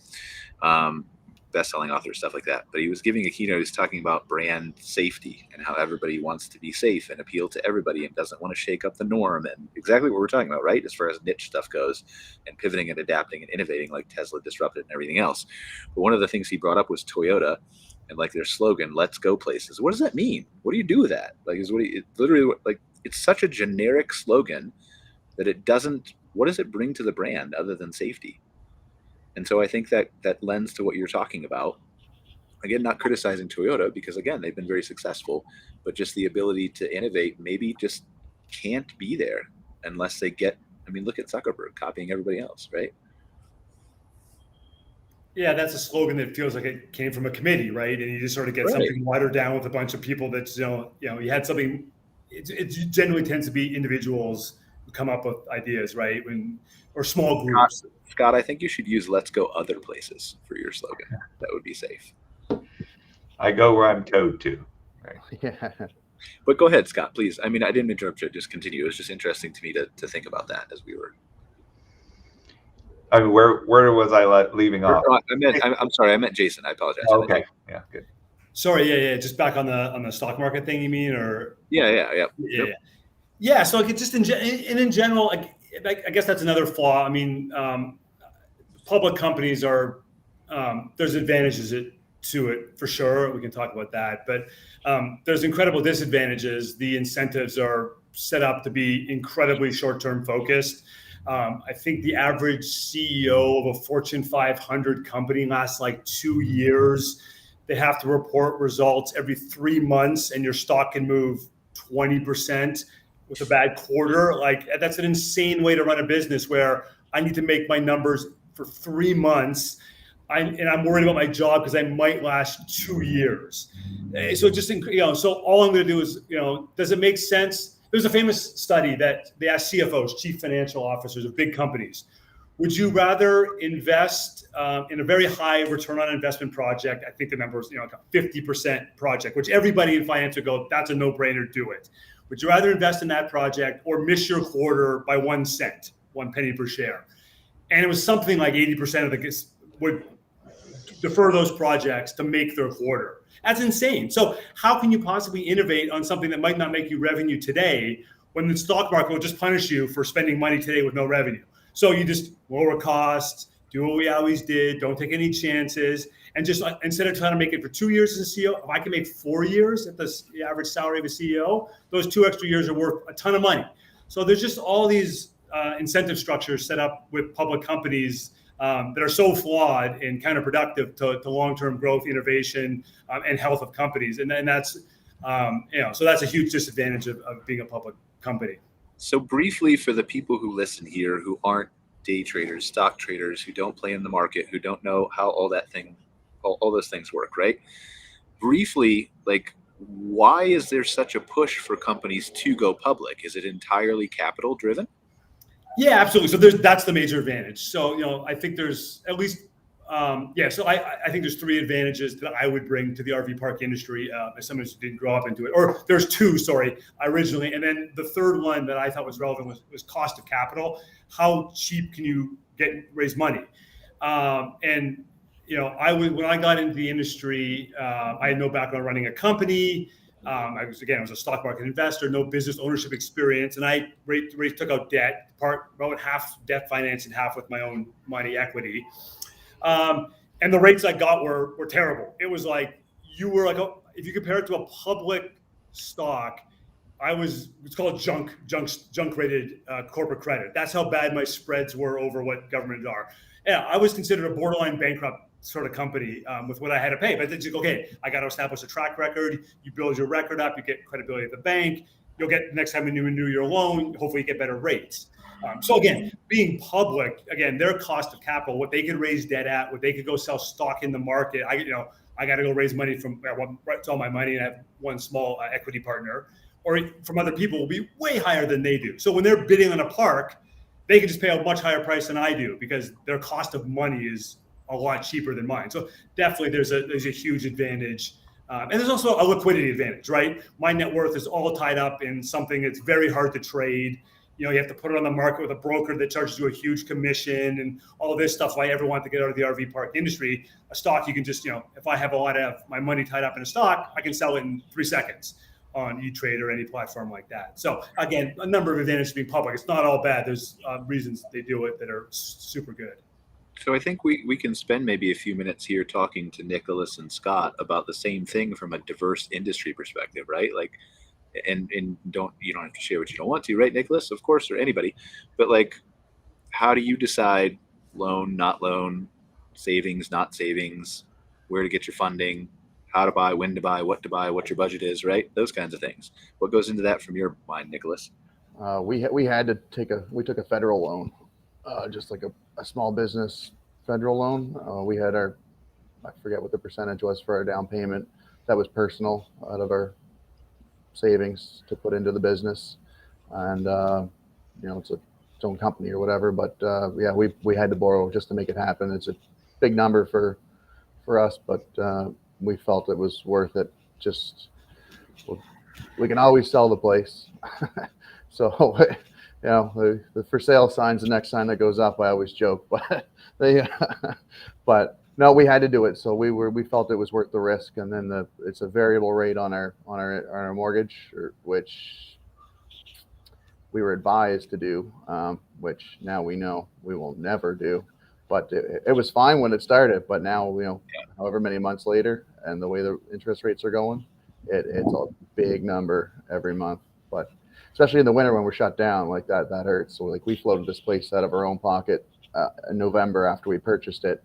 [SPEAKER 2] Best-selling author, stuff like that. But he was giving a keynote. He's talking about brand safety and how everybody wants to be safe and appeal to everybody and doesn't want to shake up the norm, and exactly what we're talking about, right? As far as niche stuff goes, and pivoting and adapting and innovating like Tesla disrupted and everything else. But one of the things he brought up was Toyota and their slogan, "Let's go places." What does that mean? What do you do with that? It's such a generic slogan that what does it bring to the brand other than safety? And so I think that lends to what you're talking about. Again, not criticizing Toyota, because again, they've been very successful, but just the ability to innovate maybe just can't be there unless they look at Zuckerberg copying everybody else, right?
[SPEAKER 3] Yeah, that's a slogan that feels like it came from a committee, right? And you just sort of get something watered down with a bunch of people that's, you had something, it generally tends to be individuals who come up with ideas, right? Or small groups.
[SPEAKER 2] Scott, I think you should use "Let's go other places" for your slogan. That would be safe.
[SPEAKER 5] I go where I'm towed to. Right.
[SPEAKER 4] Yeah.
[SPEAKER 2] But go ahead, Scott, please. I didn't interrupt you. Just continue. It was just interesting to me to think about that as we were.
[SPEAKER 5] Where was I leaving off?
[SPEAKER 2] I'm sorry. I meant Jason. I apologize.
[SPEAKER 5] Okay. Yeah. Good.
[SPEAKER 3] Sorry. Yeah. Just back on the stock market thing, you mean, or?
[SPEAKER 2] Yeah.
[SPEAKER 3] Yeah. So just in general, I guess that's another flaw. Public companies are, there's advantages to it for sure. We can talk about that, but there's incredible disadvantages. The incentives are set up to be incredibly short-term focused. I think the average CEO of a Fortune 500 company lasts 2 years. They have to report results every 3 months, and your stock can move 20% with a bad quarter. That's an insane way to run a business, where I need to make my numbers for 3 months. I'm worried about my job because I might last 2 years. So so all I'm going to do is, does it make sense? There's a famous study that they asked CFOs, chief financial officers of big companies, would you rather invest in a very high return on investment project? I think the number is, a 50% project, which everybody in finance would go, that's a no-brainer, do it. Would you rather invest in that project or miss your quarter by 1 cent, 1 penny per share? And it was something like 80% of the would defer those projects to make their quarter. That's insane. So how can you possibly innovate on something that might not make you revenue today when the stock market will just punish you for spending money today with no revenue? So you just lower costs, do what we always did, don't take any chances, and just instead of trying to make it for 2 years as a CEO, if I can make 4 years at the average salary of a CEO, those 2 extra years are worth a ton of money. So there's just all these incentive structures set up with public companies that are so flawed and counterproductive to long-term growth, innovation, and health of companies. And that's, so that's a huge disadvantage of being a public company.
[SPEAKER 2] So briefly, for the people who listen here who aren't day traders, stock traders, who don't play in the market, who don't know how all those things work, right? Briefly, like, why is there such a push for companies to go public? Is it entirely capital driven?
[SPEAKER 3] Yeah, absolutely. So that's the major advantage. So, I think there's at least, so I think there's 3 advantages that I would bring to the RV park industry as someone who didn't grow up into it. Or there's 2, originally. And then the third one that I thought was relevant was cost of capital. How cheap can you raise money? When I got into the industry, I had no background running a company. I was a stock market investor, no business ownership experience, and I took out debt, about half debt finance and half with my own money equity. And the rates I got were terrible. It was like if you compare it to a public stock, it's called junk rated corporate credit. That's how bad my spreads were over what government are. Yeah, I was considered a borderline bankrupt sort of company with what I had to pay. But it's like, okay, I got to establish a track record. You build your record up, you get credibility at the bank. You'll get next time you renew your loan, hopefully you get better rates. So again, being public, their cost of capital, what they could raise debt at, what they could go sell stock in the market. I got to go raise money from it's all my money and I have one small equity partner, or from other people will be way higher than they do. So when they're bidding on a park, they can just pay a much higher price than I do because their cost of money is a lot cheaper than mine. So definitely there's a huge advantage. And there's also a liquidity advantage, right? My net worth is all tied up in something that's very hard to trade. You have to put it on the market with a broker that charges you a huge commission and all of this stuff. Why I ever want to get out of the RV park industry. A stock, you can just, if I have a lot of my money tied up in a stock, I can sell it in 3 seconds on E-Trade or any platform like that. So again, a number of advantages being public. It's not all bad. There's reasons they do it that are super good.
[SPEAKER 2] So I think we can spend maybe a few minutes here talking to Nicholas and Scott about the same thing from a diverse industry perspective, right? Like, and you don't have to share what you don't want to, right, Nicholas? Of course, or anybody. But like, how do you decide loan, not loan, savings, not savings, where to get your funding, how to buy, when to buy, what your budget is, right? Those kinds of things. What goes into that from your mind, Nicholas?
[SPEAKER 4] We took a federal loan, just like a small business federal loan. We had I forget what the percentage was for our down payment. That was personal out of our savings to put into the business. And, it's its own company or whatever, but we had to borrow just to make it happen. It's a big number for us, but we felt it was worth it. Just, we can always sell the place. So, the for sale sign's the next sign that goes up. I always joke, but but no, we had to do it. So we felt it was worth the risk. And then it's a variable rate on our mortgage, which we were advised to do, which now we know we will never do. But it was fine when it started. But now, however many months later, and the way the interest rates are going, it's a big number every month. But especially in the winter when we're shut down, like that hurts. So like we floated this place out of our own pocket in November after we purchased it.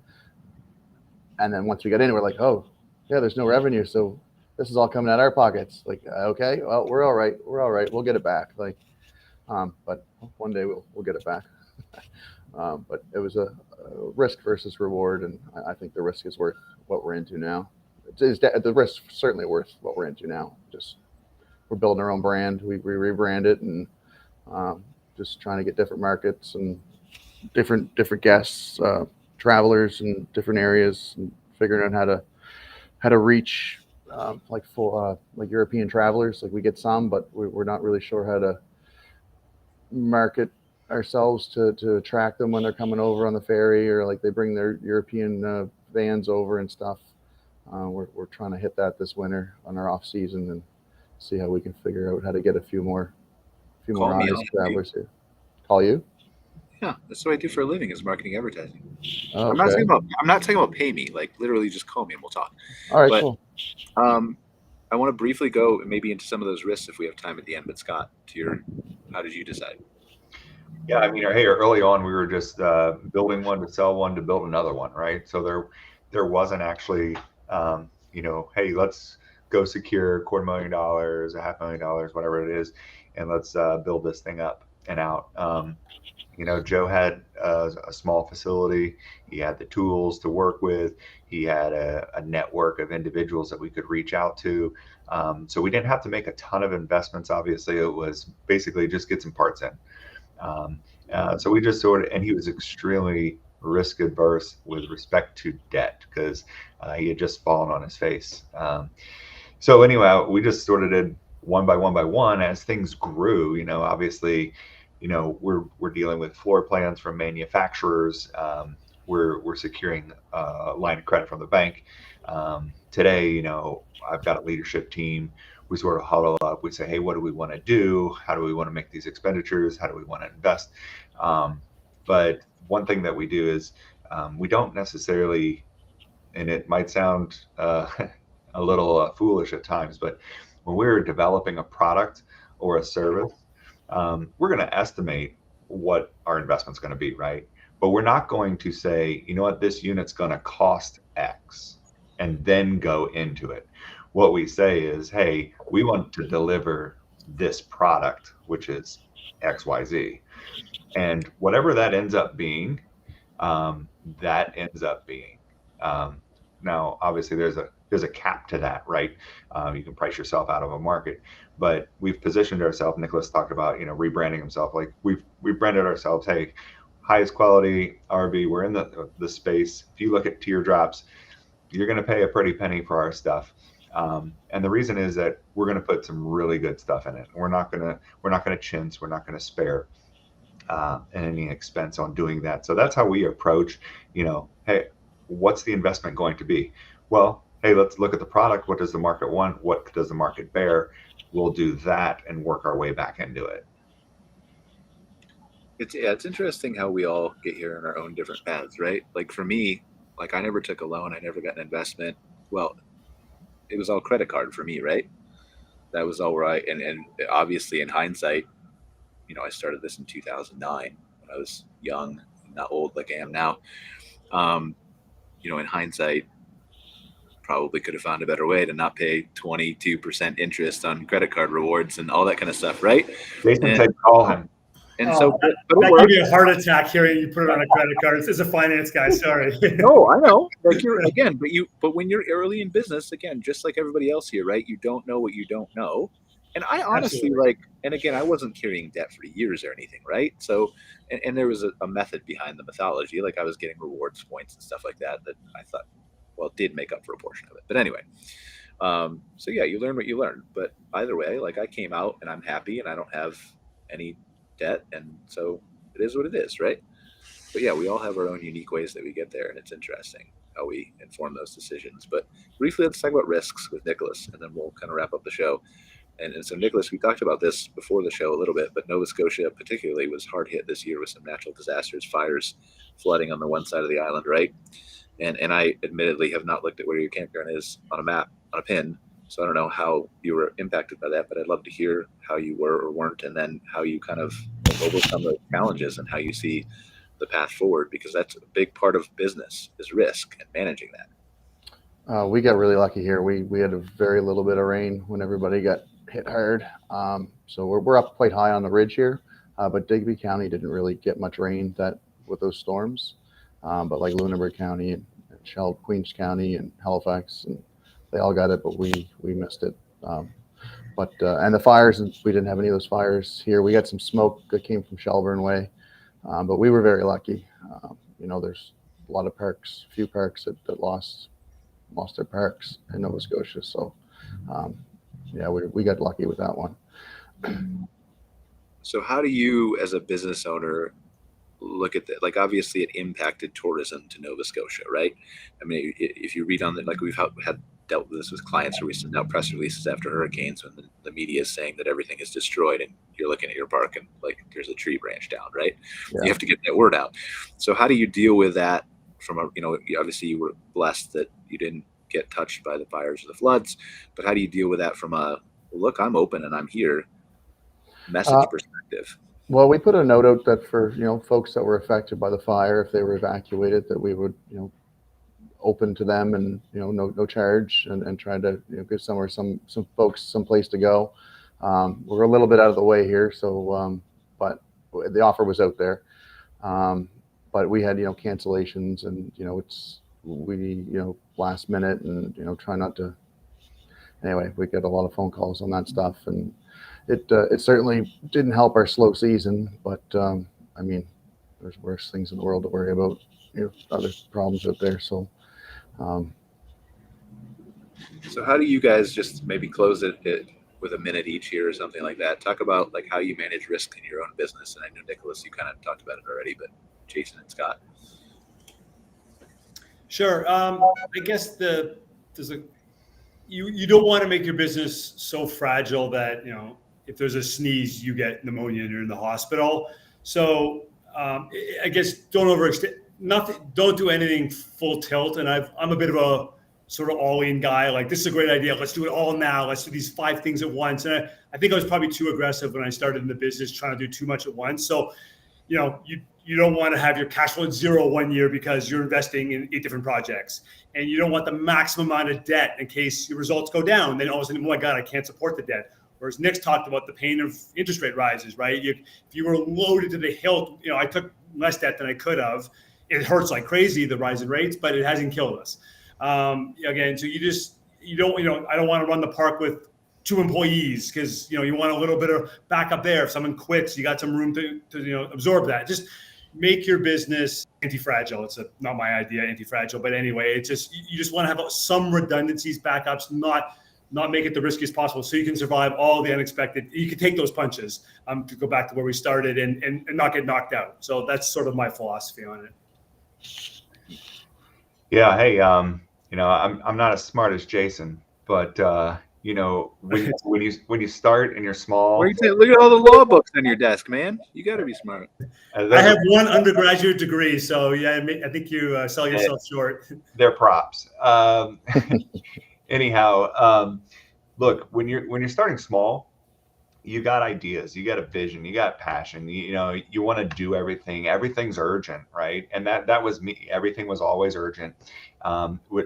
[SPEAKER 4] And then once we got in, we're like, oh, yeah, there's no revenue. So this is all coming out of our pockets. Like, okay, well, we're all right. We'll get it back. Like, but one day we'll get it back. But it was a risk versus reward. And I think the risk is worth what we're into now. The risk certainly worth what we're into now. Just, we're building our own brand. We rebrand it and just trying to get different markets and different guests, travelers in different areas, and figuring out how to reach like European travelers. Like we get some, but we're not really sure how to market ourselves to attract them when they're coming over on the ferry, or like they bring their European vans over and stuff. We're trying to hit that this winter on our off season and see how we can figure out how to get a few more
[SPEAKER 2] Call me,
[SPEAKER 4] eyes
[SPEAKER 2] I'll
[SPEAKER 4] travelers here. Call you?
[SPEAKER 2] Yeah, that's what I do for a living, is marketing advertising.
[SPEAKER 4] Oh,
[SPEAKER 2] I'm not talking about pay me. Like, literally just call me and we'll talk.
[SPEAKER 4] All right,
[SPEAKER 2] but,
[SPEAKER 4] cool.
[SPEAKER 2] I want to briefly go maybe into some of those risks if we have time at the end. But Scott, how did you decide?
[SPEAKER 5] Yeah, I mean, hey, early on we were just building one to sell one to build another one, right? So there wasn't actually, hey, let's go secure $250,000, $500,000, whatever it is, and let's build this thing up and out. Joe had a small facility. He had the tools to work with. He had a network of individuals that we could reach out to. So we didn't have to make a ton of investments. Obviously, it was basically just get some parts in. So we just and he was extremely risk adverse with respect to debt because he had just fallen on his face. So anyway, we just sort of did one by one as things grew. Obviously, we're dealing with floor plans from manufacturers. We're securing a line of credit from the bank. Today, I've got a leadership team. We sort of huddle up. We say, hey, what do we want to do? How do we want to make these expenditures? How do we want to invest? But one thing that we do is we don't necessarily, and it might sound a little foolish at times, but when we're developing a product or a service, we're going to estimate what our investment's going to be, right? But we're not going to say, you know what, this unit's going to cost X and then go into it. What we say is, hey, we want to deliver this product, which is XYZ. And whatever that ends up being, that ends up being. Now, obviously, there's a cap to that, right? You can price yourself out of a market, but we've positioned ourselves. Nicholas talked about, rebranding himself. Like we've branded ourselves, hey, highest quality RV. We're in the space. If you look at teardrops, you're going to pay a pretty penny for our stuff. And the reason is that we're going to put some really good stuff in it. We're not going to chintz. We're not going to spare any expense on doing that. So that's how we approach, hey, what's the investment going to be? Well, hey, let's look at the product. What does the market want? What does the market bear? We'll do that and work our way back into it.
[SPEAKER 2] It's interesting how we all get here in our own different paths, right? Like for me, like I never took a loan. I never got an investment. Well, it was all credit card for me, right? That was all right. And obviously in hindsight, I started this in 2009 when I was young, not old like I am now. In hindsight, probably could have found a better way to not pay 22% interest on credit card rewards and all that kind of stuff, right?
[SPEAKER 5] Jason said call him.
[SPEAKER 2] And
[SPEAKER 3] that gave me a heart attack hearing you put it on a credit card. It's a finance guy, sorry.
[SPEAKER 2] No, I know. Like but when you're early in business, again, just like everybody else here, right? You don't know what you don't know. And I honestly
[SPEAKER 3] Absolutely.
[SPEAKER 2] and again, I wasn't carrying debt for years or anything, right? So, and there was a method behind the methodology. Like I was getting rewards points and stuff like that I thought, well, did make up for a portion of it. But anyway, so yeah, you learn what you learn. But either way, like I came out and I'm happy and I don't have any debt. And so it is what it is, right? But yeah, we all have our own unique ways that we get there. And it's interesting how we inform those decisions. But briefly, let's talk about risks with Nicholas, and then we'll kind of wrap up the show. And so, Nicholas, we talked about this before the show a little bit, but Nova Scotia particularly was hard hit this year with some natural disasters, fires, flooding on the one side of the island, right? And I admittedly have not looked at where your campground is on a map, on a pin, so I don't know how you were impacted by that, but I'd love to hear how you were or weren't, and then how you kind of overcome those challenges and how you see the path forward, because that's a big part of business is risk and managing that.
[SPEAKER 4] We got really lucky here. We had a very little bit of rain when everybody got hit hard. So we're up quite high on the ridge here, but Digby County didn't really get much rain with those storms. But like Lunenburg County and Queens County and Halifax, and they all got it, but we missed it. And the fires, we didn't have any of those fires here. We got some smoke that came from Shelburne Way, but we were very lucky. There's a lot of parks, few parks that lost their parks in Nova Scotia. So, we got lucky with that one.
[SPEAKER 2] So how do you, as a business owner, look at that? Like, obviously, it impacted tourism to Nova Scotia, right? I mean, if you read on the, like, we've had dealt with this with clients where we send out press releases after hurricanes when the media is saying that everything is destroyed, and you're looking at your park and like there's a tree branch down, right?
[SPEAKER 4] Yeah.
[SPEAKER 2] You have to get that word out. So how do you deal with that from a, obviously you were blessed that you didn't get touched by the fires or the floods, but how do you deal with that from a, look, I'm open and I'm here message perspective?
[SPEAKER 4] Well, we put a note out that for, folks that were affected by the fire, if they were evacuated, that we would, open to them and, no charge, and try to, give some folks some place to go. We're a little bit out of the way here. So, but the offer was out there. But we had, cancellations, and, last minute, and, try not to, anyway, we get a lot of phone calls on that stuff, and it certainly didn't help our slow season, but I mean, there's worse things in the world to worry about, other problems out there. So
[SPEAKER 2] so how do you guys, just maybe close it with a minute each here or something like that, talk about like how you manage risk in your own business? And I know, Nicholas, you kind of talked about it already, but Jason and Scott.
[SPEAKER 3] Sure. I guess you don't want to make your business so fragile that, if there's a sneeze, you get pneumonia and you're in the hospital. So I guess don't overextend. Don't do anything full tilt. And I'm a bit of a sort of all-in guy. Like, this is a great idea. Let's do it all now. Let's do these 5 things at once. And I think I was probably too aggressive when I started in the business, trying to do too much at once. So, you don't want to have your cash flow at 0 1 year because you're investing in 8 different projects, and you don't want the maximum amount of debt in case your results go down. Then all of a sudden, oh my God, I can't support the debt. Whereas Nick's talked about the pain of interest rate rises, right? If you were loaded to the hilt, I took less debt than I could have. It hurts like crazy, the rise in rates, but it hasn't killed us. Again, so you don't, I don't want to run the park with 2 employees, because, you want a little bit of backup there. If someone quits, you got some room to absorb that. Just make your business anti-fragile. It's not my idea, anti-fragile, but anyway, it's just, you just want to have some redundancies, backups, not make it the riskiest possible, so you can survive all the unexpected. You can take those punches, to go back to where we started, and not get knocked out. So that's sort of my philosophy on it.
[SPEAKER 5] Yeah. Hey, I'm not as smart as Jason, but when you start and you're small.
[SPEAKER 2] Look at all the law books on your desk, man. You got to be smart.
[SPEAKER 3] I have 1 undergraduate degree, so yeah, I think you sell yourself short.
[SPEAKER 5] They're props. Anyhow, look, when you're starting small, you got ideas, you got a vision, you got passion. You want to do everything. Everything's urgent, right? And that was me. Everything was always urgent.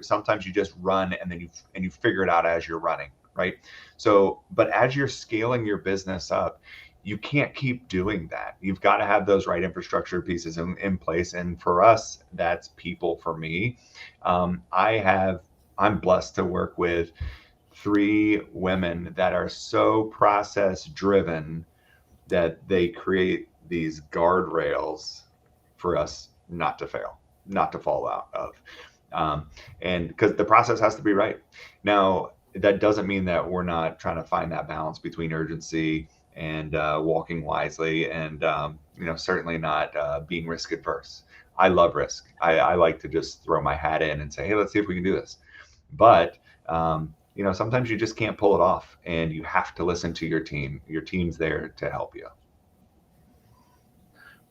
[SPEAKER 5] Sometimes you just run, and then you figure it out as you're running, right? So, but as you're scaling your business up, you can't keep doing that. You've got to have those right infrastructure pieces in place. And for us, that's people. For me, I'm blessed to work with 3 women that are so process driven that they create these guardrails for us not to fail, not to fall out of. And because the process has to be right. Now, that doesn't mean that we're not trying to find that balance between urgency and walking wisely, and certainly not being risk adverse. I love risk. I like to just throw my hat in and say, hey, let's see if we can do this. But sometimes you just can't pull it off, and you have to listen to your team. Your team's there to help you.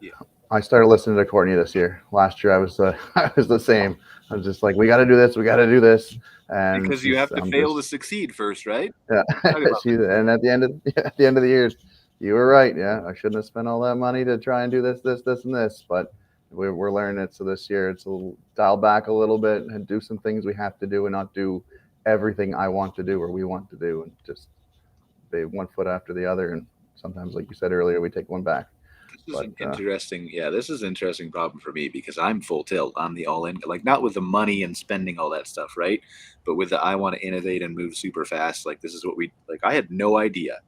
[SPEAKER 2] Yeah.
[SPEAKER 4] I started listening to Courtney this year. Last year, I was the same. I was just like, we got to do this. We got to do this. And
[SPEAKER 2] because you have to fail to succeed first, right?
[SPEAKER 4] Yeah. And at the end of the year, you were right. Yeah, I shouldn't have spent all that money to try and do this, and this. But we're learning it. So this year, it's dial back a little bit and do some things we have to do, and not do everything I want to do or we want to do, and just stay 1 foot after the other. And sometimes, like you said earlier, we take one back.
[SPEAKER 2] This is interesting. Yeah, this is an interesting problem for me, because I'm full tilt. I'm the all in, like, not with the money and spending all that stuff, right? But with the, I want to innovate and move super fast. Like, this is what I had no idea,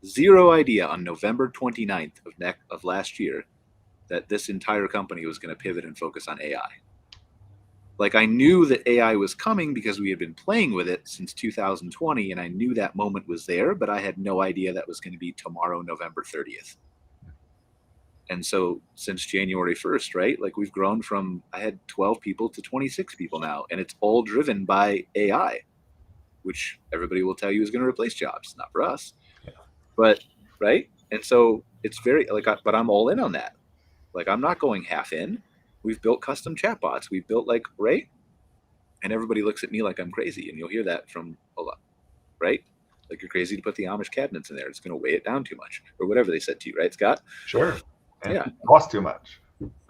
[SPEAKER 2] 0 idea on November 29th of last year that this entire company was going to pivot and focus on AI. Like, I knew that AI was coming because we had been playing with it since 2020, and I knew that moment was there, but I had no idea that was going to be tomorrow, November 30th. And so since January 1st, right, like we've grown from, I had 12 people to 26 people now, and it's all driven by AI, which everybody will tell you is going to replace jobs, not for us, but right. And so it's very like, but I'm all in on that. Like, I'm not going half in. We've built custom chatbots. We've built like, right. And everybody looks at me like I'm crazy, and you'll hear that from a lot, right? Like, you're crazy to put the Amish cabinets in there. It's going to weigh it down too much, or whatever they said to you, right, Scott?
[SPEAKER 5] Sure.
[SPEAKER 2] Yeah.
[SPEAKER 5] It costs too much.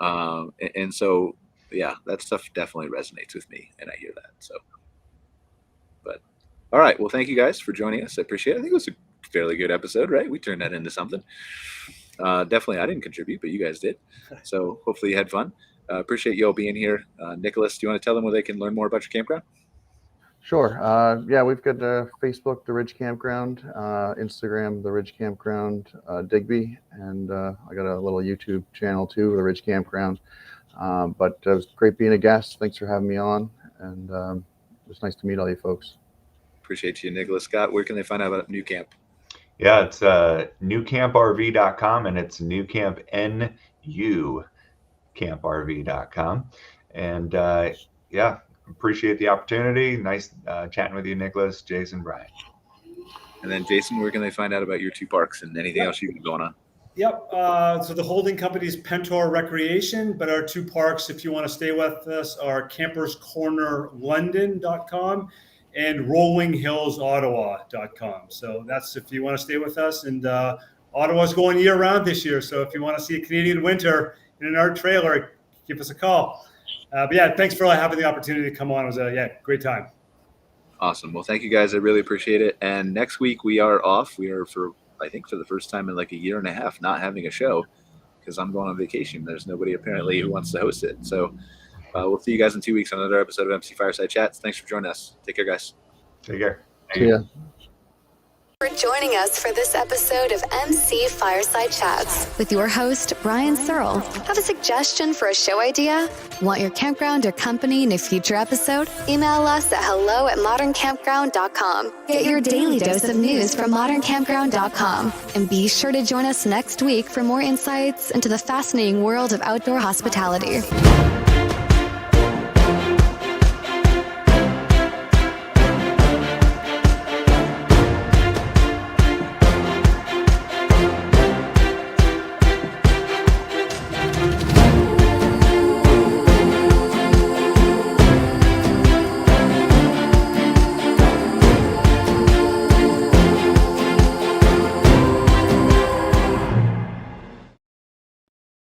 [SPEAKER 2] And so, yeah, that stuff definitely resonates with me, and I hear that. So, but all right. Well, thank you guys for joining us. I appreciate it. I think it was a fairly good episode, right? We turned that into something. Definitely, I didn't contribute, but you guys did. So hopefully you had fun. Appreciate you all being here. Nicholas, do you want to tell them where they can learn more about your campground?
[SPEAKER 4] Sure. Yeah, we've got Facebook, The Ridge Campground, Instagram, The Ridge Campground, Digby, and I got a little YouTube channel too, The Ridge Campground. But it was great being a guest. Thanks for having me on, and it was nice to meet all you folks.
[SPEAKER 2] Appreciate you, Nicholas. Scott, where can they find out about nuCamp?
[SPEAKER 5] Yeah, it's nucamprv.com, and it's nucamp, camprv.com. And yeah, appreciate the opportunity. Nice chatting with you, Nicholas, Jason, Brian.
[SPEAKER 2] And then Jason, where can they find out about your two parks and anything else you've got going on?
[SPEAKER 3] Yep. So the holding company is Pentor Recreation, but our two parks, if you want to stay with us, are camperscornerlondon.com and rollinghillsottawa.com. So that's if you want to stay with us. And Ottawa's going year round this year. So if you want to see a Canadian winter in an art trailer, give us a call. But yeah, thanks for having the opportunity to come on. It was a great time.
[SPEAKER 2] Awesome. Well, thank you guys. I really appreciate it. And next week we are off. We are I think for the first time in like a year and a half, not having a show because I'm going on vacation. There's nobody apparently who wants to host it. So we'll see you guys in 2 weeks on another episode of MC Fireside Chats. Thanks for joining us. Take care, guys.
[SPEAKER 5] Take care.
[SPEAKER 4] See ya.
[SPEAKER 1] For joining us for this episode of MC Fireside Chats with your host, Brian Searl. Have a suggestion for a show idea? Want your campground or company in a future episode? Email us at hello@moderncampground.com. Get your daily dose of news from moderncampground.com. And be sure to join us next week for more insights into the fascinating world of outdoor hospitality.